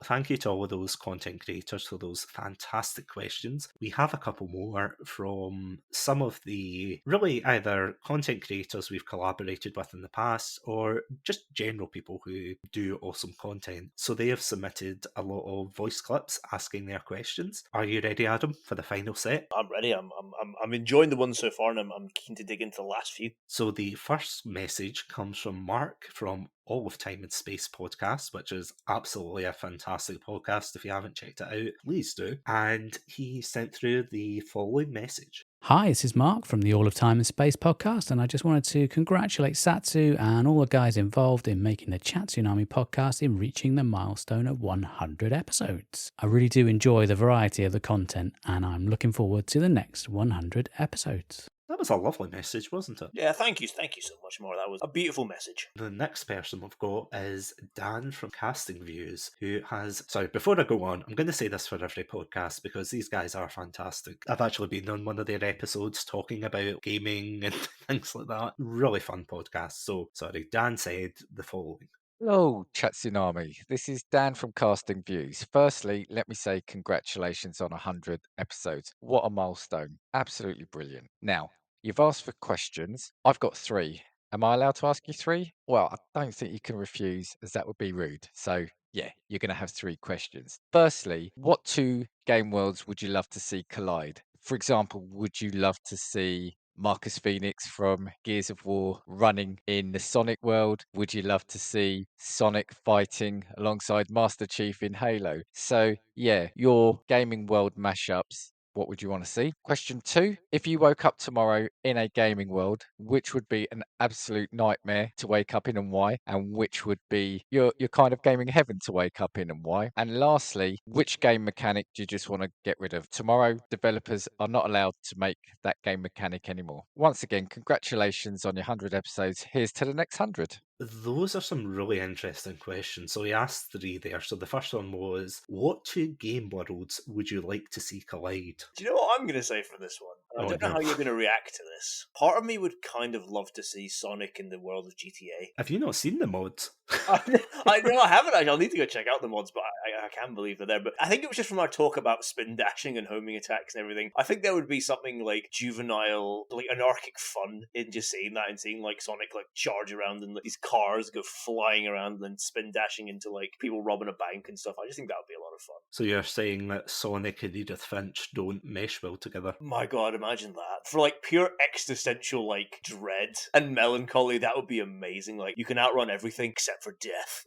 Thank you to all of those content creators for those fantastic questions. We have a couple more from some of the really either content creators we've collaborated with in the past or just general people who do awesome content. So they have submitted a lot of voice clips asking their questions. Are you ready, Adam, for the final set? I'm ready. I'm enjoying the ones so far, and I'm keen to dig into the last few. So the first message comes from Mark from All of Time and Space podcast, which is absolutely a fantastic podcast. If you haven't checked it out, please do. And he sent through the following message. Hi, this is Mark from the All of Time and Space podcast, and I just wanted to congratulate Satsu and all the guys involved in making the Chatsunami podcast in reaching the milestone of 100 episodes. I really do enjoy the variety of the content, and I'm looking forward to the next 100 episodes. That was a lovely message, wasn't it? Yeah, thank you so much, more. That was a beautiful message. The next person we've got is Dan from Casting Views, who has... Sorry, before I go on, I'm going to say this for every podcast because these guys are fantastic. I've actually been on one of their episodes talking about gaming and things like that. Really fun podcast. So, sorry, Dan said the following. Hello, Chatsunami. This is Dan from Casting Views. Firstly, let me say congratulations on 100 episodes. What a milestone. Absolutely brilliant. Now, you've asked for questions. I've got 3. Am I allowed to ask you 3? Well, I don't think you can refuse, as that would be rude. So, yeah, you're going to have 3 questions. Firstly, what 2 game worlds would you love to see collide? For example, would you love to see Marcus Phoenix from Gears of War running in the Sonic world? Would you love to see Sonic fighting alongside Master Chief in Halo? So, yeah, your gaming world mashups. What would you want to see? Question 2. If you woke up tomorrow in a gaming world, which would be an absolute nightmare to wake up in and why? And which would be your kind of gaming heaven to wake up in and why? And lastly, which game mechanic do you just want to get rid of? Tomorrow, developers are not allowed to make that game mechanic anymore. Once again, congratulations on your 100 episodes. Here's to the next 100. Those are some really interesting questions. So he asked 3 there. So the first one was, what 2 game worlds would you like to see collide? Do you know what I'm going to say for this one? I Oh don't know no. how you're going to react to this. Part of me would kind of love to see Sonic in the world of GTA. Have you not seen the mods? I know I haven't actually. I'll need to go check out the mods, but I can't believe they're there. But I think it was just from our talk about spin dashing and homing attacks and everything. I think there would be something like juvenile, like anarchic fun in just seeing that and seeing like Sonic like charge around and like, these cars go flying around and spin dashing into like people robbing a bank and stuff. I just think that would be a lot of fun. So you're saying that Sonic and Edith Finch don't mesh well together? My God, imagine that. For like pure existential like dread and melancholy, that would be amazing. Like you can outrun everything except for death.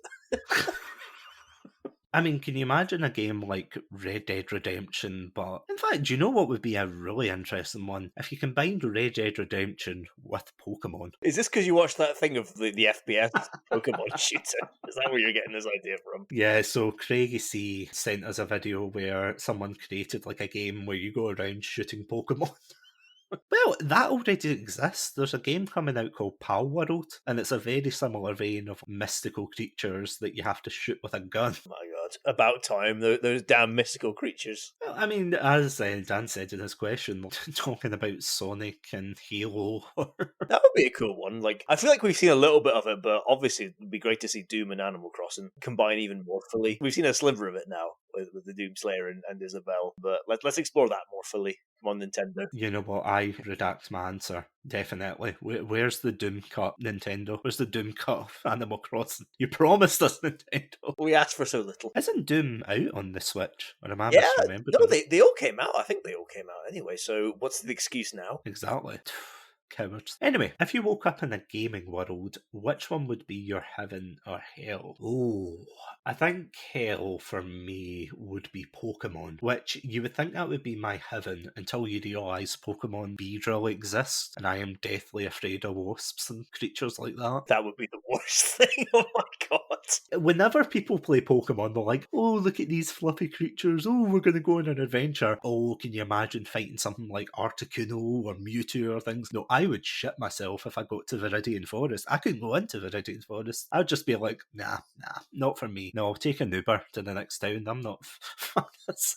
I mean, can you imagine a game like Red Dead Redemption? But in fact, do you know what would be a really interesting one? If you combined Red Dead Redemption with Pokemon. Is this because you watched that thing of the FPS Pokemon shooter? Is that where you're getting this idea from? Yeah, so Craigie C sent us a video where someone created like a game where you go around shooting Pokemon. Well, that already exists. There's a game coming out called Pal World, and it's a very similar vein of mystical creatures that you have to shoot with a gun. My God, about time. Those damn mystical creatures. Well, I mean, as Dan said in his question, talking about Sonic and Halo. That would be a cool one. Like, I feel like we've seen a little bit of it, but obviously it would be great to see Doom and Animal Crossing combine even more fully. We've seen a sliver of it now with the Doom Slayer and Isabelle, but let's explore that more fully. Come on, Nintendo. You know what? I redact my answer. Definitely. Where's the Doom cut, Nintendo? Where's the Doom cut of Animal Crossing? You promised us, Nintendo. We asked for so little. Isn't Doom out on the Switch? Or am I Yeah, misremembering? no, they all came out. I think they all came out anyway, so what's the excuse now? Exactly. Cowards. Anyway, if you woke up in a gaming world, which one would be your heaven or hell? Oh, I think hell for me would be Pokemon, which you would think that would be my heaven until you realise Pokemon Beedrill exists, and I am deathly afraid of wasps and creatures like that. That would be the worst thing. Oh my God. Whenever people play Pokemon, they're like, oh, look at these fluffy creatures. Oh, we're going to go on an adventure. Oh, can you imagine fighting something like Articuno or Mewtwo or things? No, I would shit myself if I got to Viridian Forest. I couldn't go into Viridian Forest. I'd just be like, nah, not for me. No, I'll take an Uber to the next town. I'm not...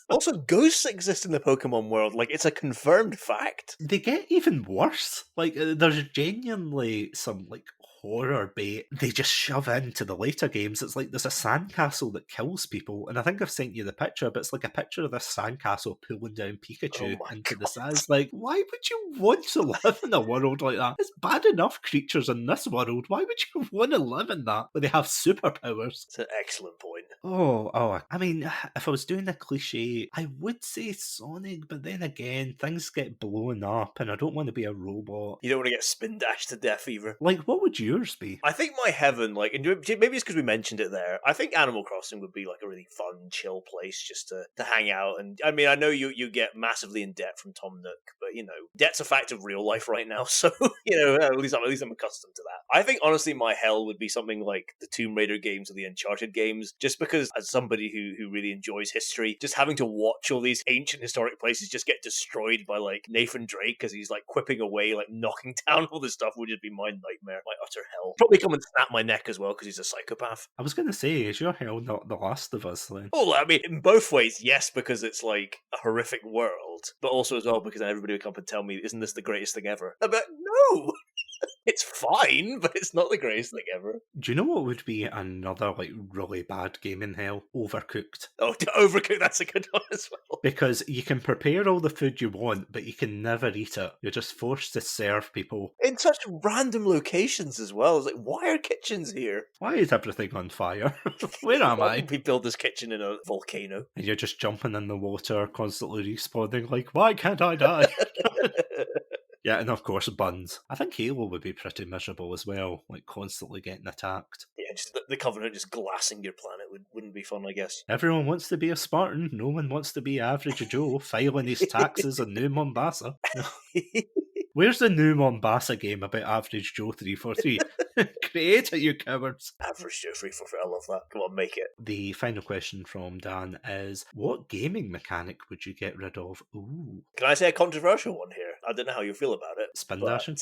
Also, ghosts exist in the Pokemon world. Like, it's a confirmed fact. They get even worse. Like, there's genuinely some, like, horror bait they just shove into the later games. It's like there's a sandcastle that kills people, and I think I've sent you the picture, but it's like a picture of this sandcastle pulling down Pikachu into the sands. Like, why would you want to live in a world like that? It's bad enough creatures in this world. Why would you want to live in that where they have superpowers? It's an excellent point. Oh, I mean, if I was doing a cliche, I would say Sonic, but then again, things get blown up, and I don't want to be a robot. You don't want to get spin dashed to death either. Like, what would yours be? I think my heaven, like, and maybe it's because we mentioned it there, I think Animal Crossing would be like a really fun, chill place just to hang out. And I mean, I know you get massively in debt from Tom Nook, but you know, debt's a fact of real life right now. So, you know, at least I'm accustomed to that. I think honestly, my hell would be something like the Tomb Raider games or the Uncharted games, just because as somebody who really enjoys history, just having to watch all these ancient historic places just get destroyed by like Nathan Drake because he's like quipping away, like knocking down all this stuff would just be my nightmare, my utter hell. Probably come and snap my neck as well because he's a psychopath. I was going to say, is your hell not The Last of Us then? Oh, I mean, in both ways, yes, because it's like a horrific world, but also as well because then everybody would come and tell me, isn't this the greatest thing ever? But no! It's fine, but it's not the greatest thing ever. Do you know what would be another like really bad game in hell? Overcooked. Oh, to Overcooked, that's a good one as well. Because you can prepare all the food you want, but you can never eat it. You're just forced to serve people. In such random locations as well. It's like, why are kitchens here? Why is everything on fire? Where am I? We build this kitchen in a volcano. And you're just jumping in the water, constantly respawning like, why can't I die? Yeah, and of course, buns. I think Halo would be pretty miserable as well, like constantly getting attacked. Yeah, just the Covenant just glassing your planet wouldn't be fun, I guess. Everyone wants to be a Spartan. No one wants to be average Joe filing his taxes in New Mombasa. Where's the New Mombasa game about Average Joe 343? Create it, you cowards. Average Joe 343, I love that. Come on, make it. The final question from Dan is, what gaming mechanic would you get rid of? Ooh. Can I say a controversial one here? I don't know how you feel about it. Spin but dashing.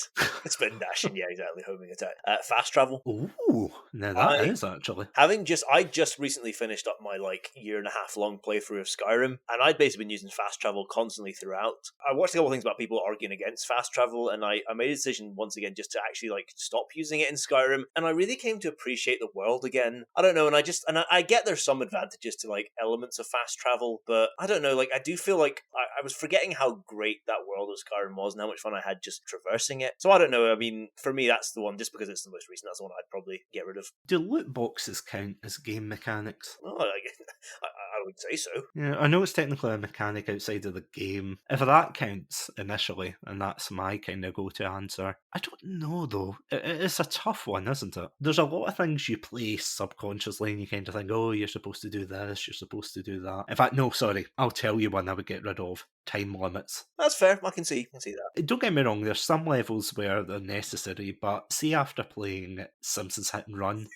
spin dashing, yeah, exactly. Homing attack. Fast travel. Ooh, now that is actually. I just recently finished up my year and a half long playthrough of Skyrim, and I'd basically been using fast travel constantly throughout. I watched a couple of things about people arguing against fast travel, and I made a decision once again just to actually stop using it in Skyrim, and I really came to appreciate the world again. I don't know, and I get there's some advantages to elements of fast travel, but I don't know, I do feel like I was forgetting how great that world of Skyrim was and how much fun I had just traversing it. So I don't know. I mean, for me, that's the one. Just because it's the most recent, that's the one I'd probably get rid of. Do loot boxes count as game mechanics? Oh, I would say so. Yeah, I know it's technically a mechanic outside of the game. If that counts initially, and that's my kind of go-to answer, I don't know though. It's a tough one, isn't it? There's a lot of things you play subconsciously and you kind of think, oh, you're supposed to do this, you're supposed to do that. In fact, no, sorry, I'll tell you one I would get rid of. Time limits. That's fair. I can see that. Don't get me wrong, there's some levels where they're necessary, but see after playing Simpsons Hit and Run,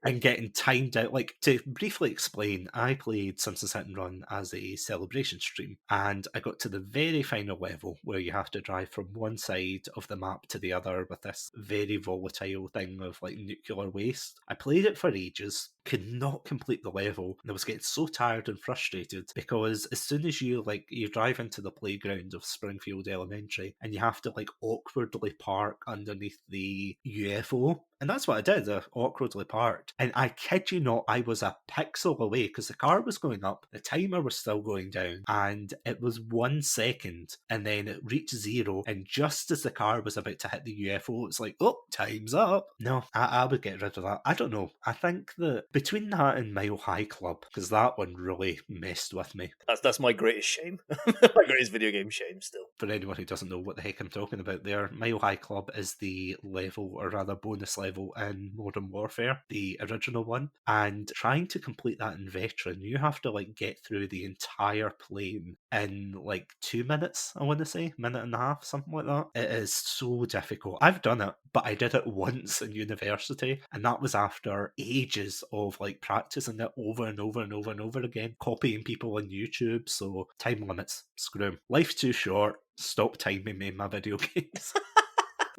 and getting timed out. To briefly explain, I played Simpsons Hit and Run as a celebration stream, and I got to the very final level where you have to drive from one side of the map to the other with this very volatile thing of nuclear waste. I played it for ages, could not complete the level, and I was getting so tired and frustrated because as soon as you drive into the playground of Springfield Elementary and you have to awkwardly park underneath the UFO. And that's what I did, I awkwardly parked. And I kid you not, I was a pixel away because the car was going up, the timer was still going down, and it was 1 second, and then it reached 0, and just as the car was about to hit the UFO, it's like, oh, time's up. No, I would get rid of that. I don't know. I think that between that and Mile High Club, because that one really messed with me. That's my greatest shame. My greatest video game shame still. For anyone who doesn't know what the heck I'm talking about there, Mile High Club is the level, or rather bonus level, in Modern Warfare, the original one, and trying to complete that in Veteran, you have to get through the entire plane in 2 minutes, I want to say, minute and a half, something like that. It is so difficult. I've done it, but I did it once in university, and that was after ages of practicing it over and over and over and over again, copying people on YouTube. So time limits, screw 'em. Life's too short. Stop timing me in my video games.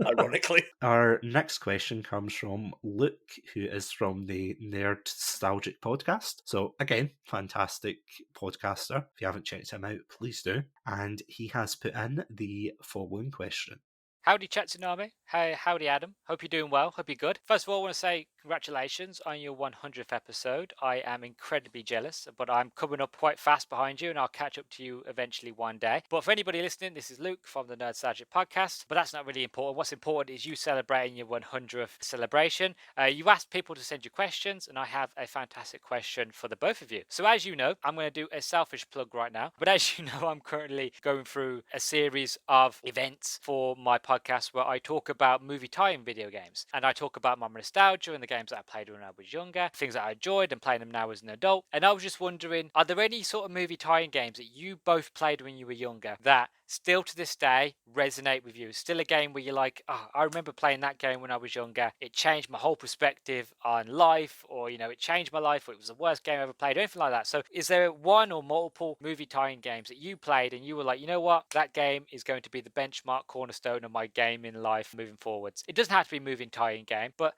Ironically. Our next question comes from Luke, who is from the Nerd Nostalgic podcast. So again, fantastic podcaster. If you haven't checked him out, please do. And he has put in the following question. Howdy, Chatsunami. Hey, howdy, Adam. Hope you're doing well. Hope you're good. First of all, I want to say congratulations on your 100th episode. I am incredibly jealous, but I'm coming up quite fast behind you, and I'll catch up to you eventually one day. But for anybody listening, this is Luke from the Nerd Nostalgic podcast, but that's not really important. What's important is you celebrating your 100th celebration. You asked people to send you questions, and I have a fantastic question for the both of you. So as you know, I'm going to do a selfish plug right now, but as you know, I'm currently going through a series of events for my podcast where I talk about movie tie-in video games, and I talk about my nostalgia and the games that I played when I was younger, things that I enjoyed and playing them now as an adult. And I was just wondering, are there any sort of movie tie-in games that you both played when you were younger that still to this day resonate with you? Still a game where you're like, oh, I remember playing that game when I was younger, it changed my whole perspective on life, or it changed my life, or it was the worst game I ever played, or anything like that. So is there one or multiple movie tie-in games that you played and you were like, you know what, that game is going to be the benchmark cornerstone of my game in life moving forwards? It doesn't have to be a movie tie-in game, but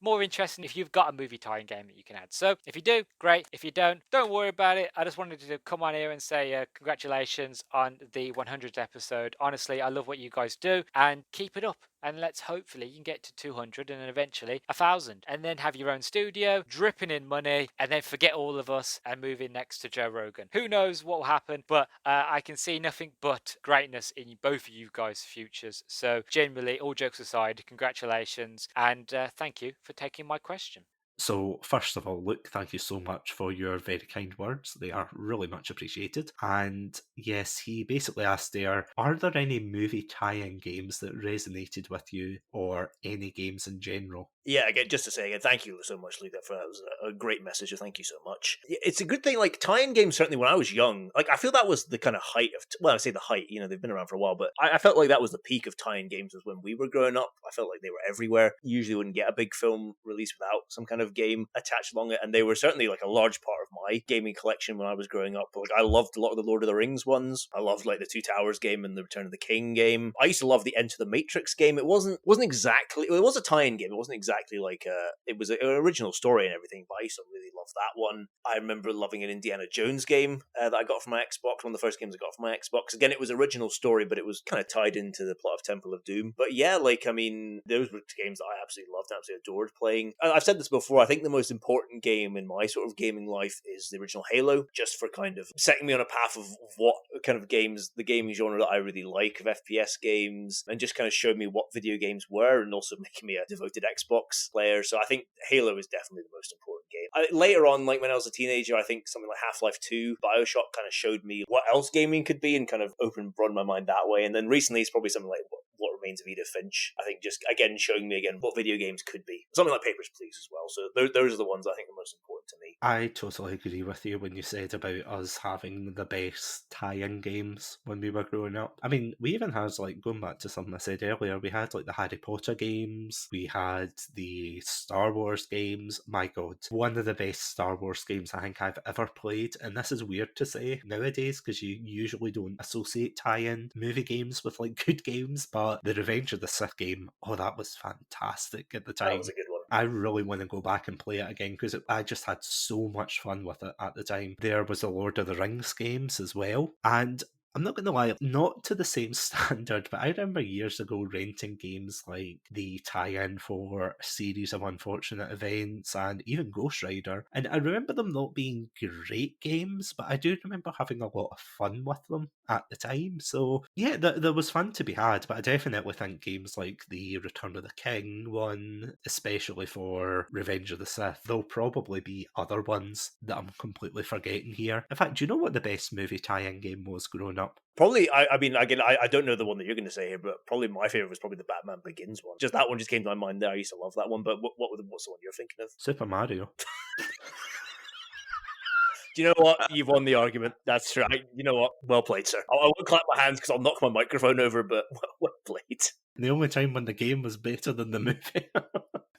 more interesting if you've got a movie tie-in game that you can add. So if you do, great. If you don't worry about it. I just wanted to come on here and say congratulations on the 100th episode. Honestly, I love what you guys do, and keep it up. And let's hopefully you can get to 200 and then eventually 1,000, and then have your own studio, dripping in money, and then forget all of us and move in next to Joe Rogan. Who knows what will happen, but I can see nothing but greatness in both of you guys' futures. So generally, all jokes aside, congratulations, and thank you for taking my question. So, first of all, Luke, thank you so much for your very kind words. They are really much appreciated. And yes, he basically asked there, are there any movie tie-in games that resonated with you, or any games in general? Yeah, again, just to say again, thank you so much, Luca, for that. It was a great message. So thank you so much. It's a good thing, like, tie-in games, certainly when I was young, like, I feel that was the kind of height of, well, I say the height, they've been around for a while, but I felt like that was the peak of tie-in games was when we were growing up. I felt like they were everywhere. You usually wouldn't get a big film released without some kind of game attached along it, and they were certainly, like, a large part of my gaming collection when I was growing up. Like, I loved a lot of the Lord of the Rings ones. I loved, like, the Two Towers game and the Return of the King game. I used to love the Enter the Matrix game. It wasn't exactly, it was a tie-in game. It wasn't exactly like it was an original story and everything, but I used to really love that one. I remember loving an Indiana Jones game that I got from my Xbox, one of the first games I got from my Xbox. Again, it was original story, but it was kind of tied into the plot of Temple of Doom. But yeah, like, I mean, those were games that I absolutely loved and absolutely adored playing. I've said this before, I think the most important game in my sort of gaming life is the original Halo, just for kind of setting me on a path of what kind of games, the gaming genre that I really like of FPS games, and just kind of showed me what video games were, and also making me a devoted Xbox player. So I think Halo is definitely the most important game. Later on, like when I was a teenager, I think something like Half-Life 2, Bioshock kind of showed me what else gaming could be and kind of broadened my mind that way. And then recently it's probably something like What Remains of Edith Finch. I think just, again, showing me again what video games could be. Something like Papers, Please as well. So those are the ones I think are most important to me. I totally agree with you when you said about us having the best tie-in games when we were growing up. I mean, we even had, like, going back to something I said earlier, we had, like, the Harry Potter games, we had the Star Wars games. My God, one of the best Star Wars games I think I've ever played, and this is weird to say nowadays because you usually don't associate tie-in movie games with, like, good games, but the Revenge of the Sith game, oh, that was fantastic at the time. That was a good one. I really want to go back and play it again because I just had so much fun with it at the time. There was the Lord of the Rings games as well, and I'm not going to lie, not to the same standard, but I remember years ago renting games like the tie-in for A Series of Unfortunate Events and even Ghost Rider, and I remember them not being great games, but I do remember having a lot of fun with them at the time. So yeah, there was fun to be had, but I definitely think games like the Return of the King one, especially for Revenge of the Sith, there'll probably be other ones that I'm completely forgetting here. In fact, do you know what the best movie tie-in game was growing up? Probably, I mean, again, I don't know the one that you're going to say here, but probably my favorite was probably the Batman Begins one. Just that one just came to my mind there. I used to love that one, but what's the one you're thinking of? Super Mario. Do you know what? You've won the argument. That's right. You know what? Well played, sir. I won't clap my hands because I'll knock my microphone over, but well played. The only time when the game was better than the movie.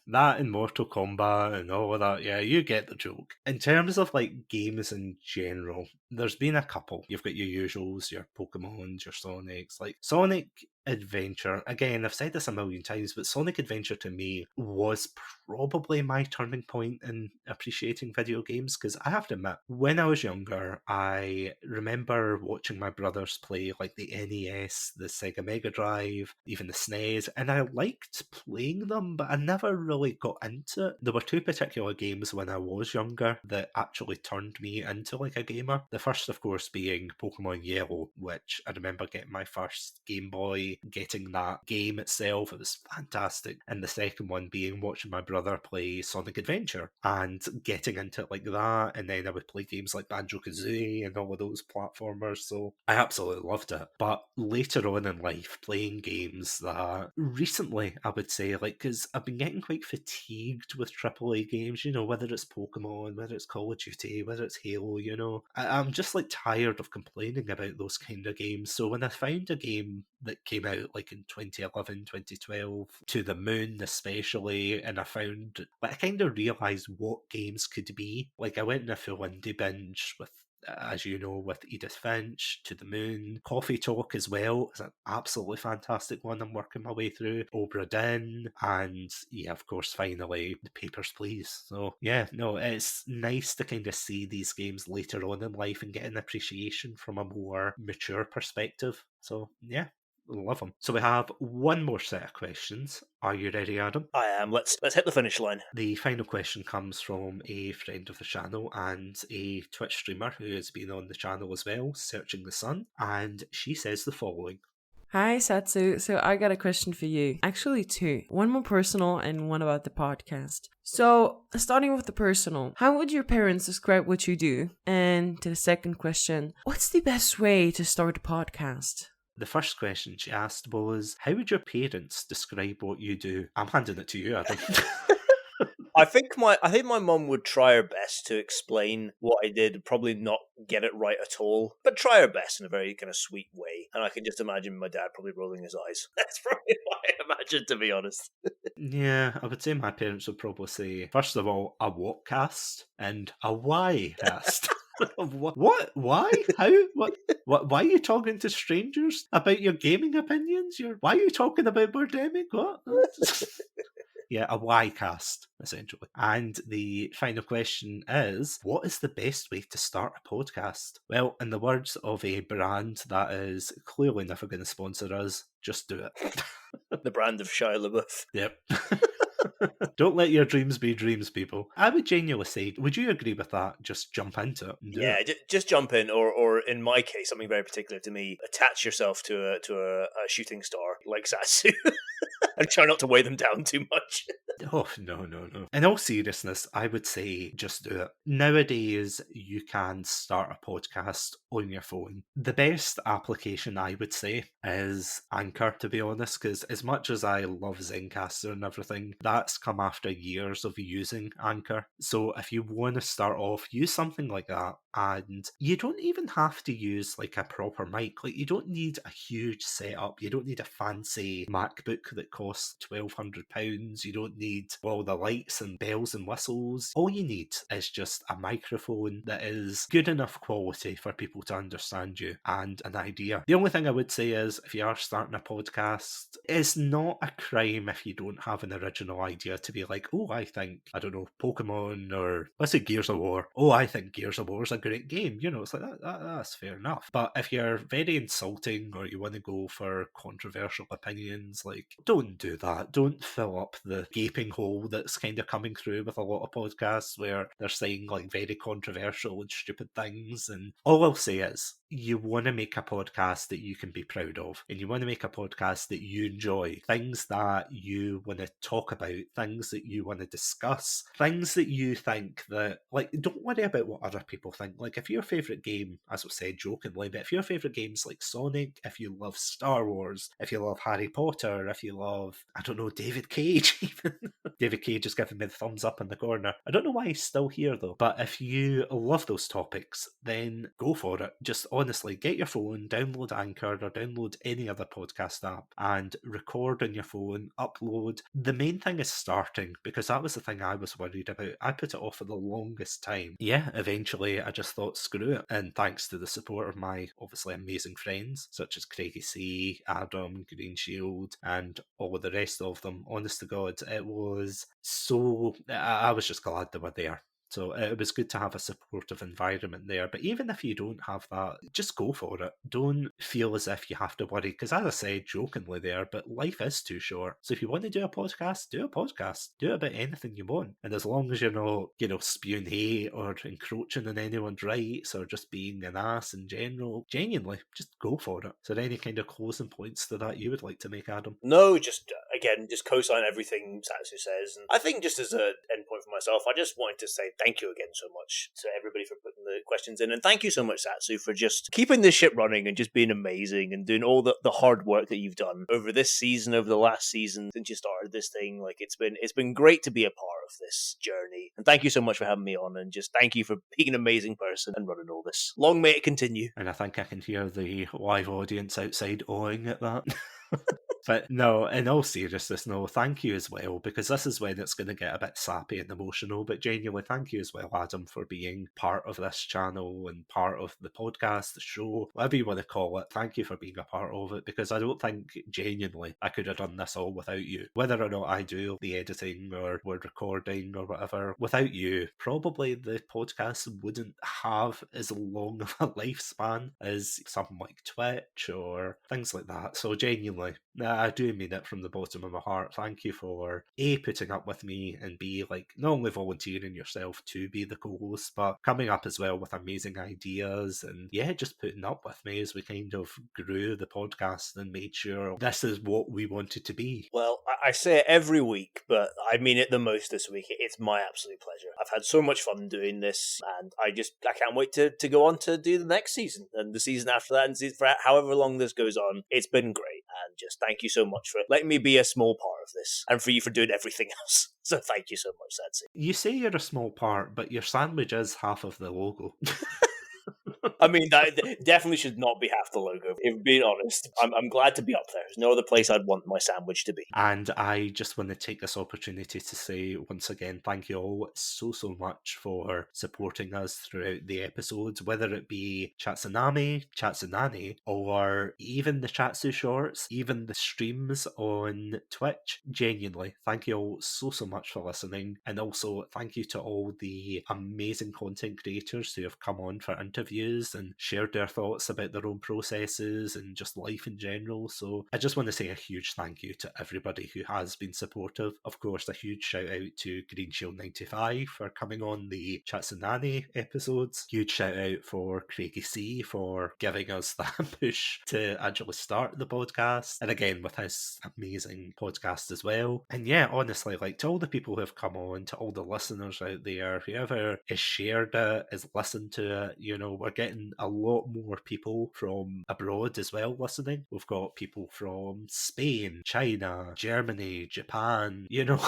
That and Mortal Kombat and all of that, yeah, you get the joke. In terms of, like, games in general, there's been a couple. You've got your usuals, your Pokemons, your Sonics. Like, Sonic Adventure, again, I've said this a million times, but Sonic Adventure to me was probably my turning point in appreciating video games, because I have to admit, when I was younger, I remember watching my brothers play, like, the NES, the Sega Mega Drive, even the SNES, and I liked playing them, but I never really got into it. There were two particular games when I was younger that actually turned me into, like, a gamer. The first, of course, being Pokemon Yellow, which I remember getting my first Game Boy, getting that game itself, it was fantastic. And the second one being watching my brother play Sonic Adventure and getting into it like that, and then I would play games like Banjo-Kazooie and all of those platformers, so I absolutely loved it. But later on in life, playing games that recently, I would say, like, because I've been getting quite fatigued with AAA games, you know, whether it's Pokemon, whether it's Call of Duty, whether it's Halo, you know, I'm just, like, tired of complaining about those kind of games. So when I found a game that came out, like, in 2011, 2012, To the Moon especially, and I found, like, I kind of realised what games could be. Like, I went in a full indie binge with, as you know, with Edith Finch, To the Moon, Coffee Talk as well is an absolutely fantastic one I'm working my way through, Obra Dinn, and yeah, of course, finally, The Papers, Please. So yeah, no, it's nice to kind of see these games later on in life and get an appreciation from a more mature perspective. So yeah, love them. So we have one more set of questions. Are you ready, Adam? I am. Let's hit the finish line. The final question comes from a friend of the channel and a Twitch streamer who has been on the channel as well, Searching the Sun, and she says the following. Hi, Satsu. So I got a question for you. Actually, two. One more personal and one about the podcast. So, starting with the personal, how would your parents describe what you do? And to the second question, what's the best way to start a podcast? The first question she asked was, how would your parents describe what you do? I'm handing it to you, Adam. I think my mum would try her best to explain what I did, probably not get it right at all, but try her best in a very kind of sweet way. And I can just imagine my dad probably rolling his eyes. That's probably what I imagine, to be honest. Yeah, I would say my parents would probably say, first of all, a what cast and a why cast. What? Why? How? What? Why are you talking to strangers about your gaming opinions? Why are you talking about Birdemic? What? Yeah, a why cast, essentially. And the final question is, what is the best way to start a podcast? Well, in the words of a brand that is clearly never going to sponsor us, just do it. The brand of Shia LaBeouf. Yep. Don't let your dreams be dreams, people. I would genuinely say, would you agree with that? Just jump into it and do Yeah, it. just jump in, or in my case, something very particular to me, attach yourself to a shooting star like Satsu, and try not to weigh them down too much. Oh, no. In all seriousness, I would say just do it. Nowadays, you can start a podcast on your phone. The best application, I would say, is Anchor, to be honest, because as much as I love Zencaster and everything, that's come after years of using Anchor. So if you want to start off, use something like that. And you don't even have to use like a proper mic. Like, you don't need a huge setup. You don't need a fancy MacBook that costs £1,200. You don't need all the lights and bells and whistles. All you need is just a microphone that is good enough quality for people to understand you and an idea. The only thing I would say is, if you are starting a podcast, it's not a crime if you don't have an original idea to be like, oh, I think, I don't know, Pokemon, or let's say Gears of War. Oh, I think Gears of War is a great game. You know, it's like, that's fair enough. But if you're very insulting or you want to go for controversial opinions, like, don't do that. Don't fill up the gaping hole that's kind of coming through with a lot of podcasts where they're saying like very controversial and stupid things. And all I'll say is, you want to make a podcast that you can be proud of, and you want to make a podcast that you enjoy, things that you want to talk about, things that you want to discuss, things that you think that, like, don't worry about what other people think. Like, if your favourite game, as I said jokingly, but if your favourite game's like Sonic, if you love Star Wars, if you love Harry Potter, if you love, I don't know, David Cage even. David Cage is giving me the thumbs up in the corner. I don't know why he's still here though, but if you love those topics, then go for it. Just honestly, get your phone, download Anchor or download any other podcast app and record on your phone, upload. The main thing is starting, because that was the thing I was worried about. I put it off for the longest time. Yeah, eventually I just thought, screw it. And thanks to the support of my obviously amazing friends, such as Craigie C, Adam, Green Shield, and all of the rest of them, honest to God, it was so, I was just glad they were there. So it was good to have a supportive environment there. But even if you don't have that, just go for it. Don't feel as if you have to worry. Because as I said jokingly there, but life is too short. So if you want to do a podcast, do a podcast. Do it about anything you want. And as long as you're not, spewing hate or encroaching on anyone's rights or just being an ass in general, genuinely, just go for it. So any kind of closing points to that you would like to make, Adam? No, just co-sign everything Satsu says. And I think just as an endpoint for myself, I just wanted to say thank you again so much to everybody for putting the questions in. And thank you so much, Satsu, for just keeping this ship running and just being amazing and doing all the hard work that you've done over this season, over the last season, since you started this thing. Like, it's been great to be a part of this journey. And thank you so much for having me on, and just thank you for being an amazing person and running all this. Long may it continue. And I think I can hear the live audience outside awing at that. But no, in all seriousness, no, thank you as well, because this is when it's going to get a bit sappy and emotional, but genuinely thank you as well, Adam, for being part of this channel and part of the podcast, the show, whatever you want to call it. Thank you for being a part of it, because I don't think genuinely I could have done this all without you. Whether or not I do the editing or we're recording or whatever, without you, probably the podcast wouldn't have as long of a lifespan as something like Twitch or things like that. So genuinely, I do mean it from the bottom of my heart. Thank you for A, putting up with me, and B, like, not only volunteering yourself to be the co-host, but coming up as well with amazing ideas, and yeah, just putting up with me as we kind of grew the podcast and made sure this is what we wanted to be. Well, I say it every week, but I mean it the most this week. It's my absolute pleasure. I've had so much fun doing this, and I can't wait to go on to do the next season and the season after that, and for however long this goes on. It's been great, and just thank you so much for letting me be a small part of this, and for you for doing everything else. So thank you so much, Satsu. You say you're a small part, but your sandwich is half of the logo. I mean, that definitely should not be half the logo. If being honest, I'm glad to be up there. There's no other place I'd want my sandwich to be. And I just want to take this opportunity to say once again, thank you all so much for supporting us throughout the episodes, whether it be Chatsunami, Chatsunami, or even the Chatsu shorts, even the streams on Twitch. Genuinely, thank you all so much for listening. And also thank you to all the amazing content creators who have come on for interviews and shared their thoughts about their own processes and just life in general. So I just want to say a huge thank you to everybody who has been supportive. Of course, a huge shout out to Green Shield 95 for coming on the Chatsunami episodes. Huge shout out for Craigie C for giving us that push to actually start the podcast, and again with his amazing podcast as well. And yeah, honestly, like, to all the people who have come on, to all the listeners out there, whoever has shared it, has listened to it, you know, we're getting a lot more people from abroad as well listening. We've got people from Spain, China, Germany, Japan, you know,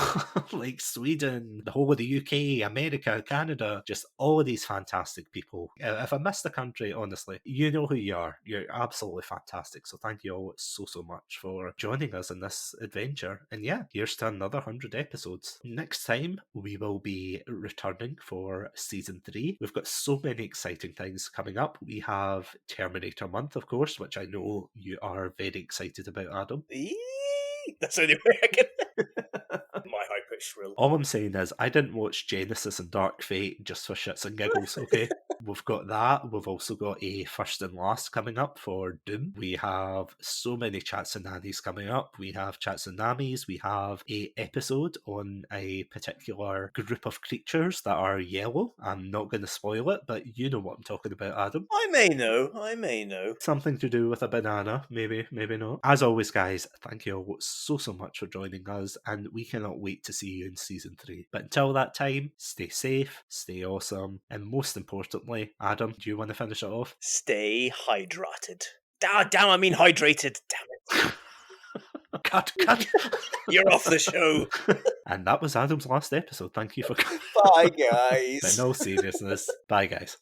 like Sweden, the whole of the UK, America, Canada, just all of these fantastic people. If I missed a country, honestly, you know who you are. You're absolutely fantastic. So thank you all so much for joining us in this adventure. And yeah, here's to another 100 episodes. Next time, we will be returning for season 3. We've got so many exciting things coming up. We have Terminator Month, of course, which I know you are very excited about, Adam. That's the only way I can. My high-pitched shrill. All I'm saying is, I didn't watch Genesis and Dark Fate just for shits and giggles, okay? We've got that. We've also got a first and last coming up for Doom. We have so many Chatsunamis coming up. We have Chatsunamis. We have a episode on a particular group of creatures that are yellow. I'm not going to spoil it, but you know what I'm talking about, Adam. I may know. Something to do with a banana, maybe not. As always, guys, thank you all so much for joining us, and we cannot wait to see you in season 3. But until that time, stay safe, stay awesome, and most importantly, Adam, do you want to finish it off? Stay hydrated. Damn, I mean hydrated. Damn it. Cut. You're off the show. And that was Adam's last episode. Thank you for coming. Bye, guys. But no seriousness. Bye, guys.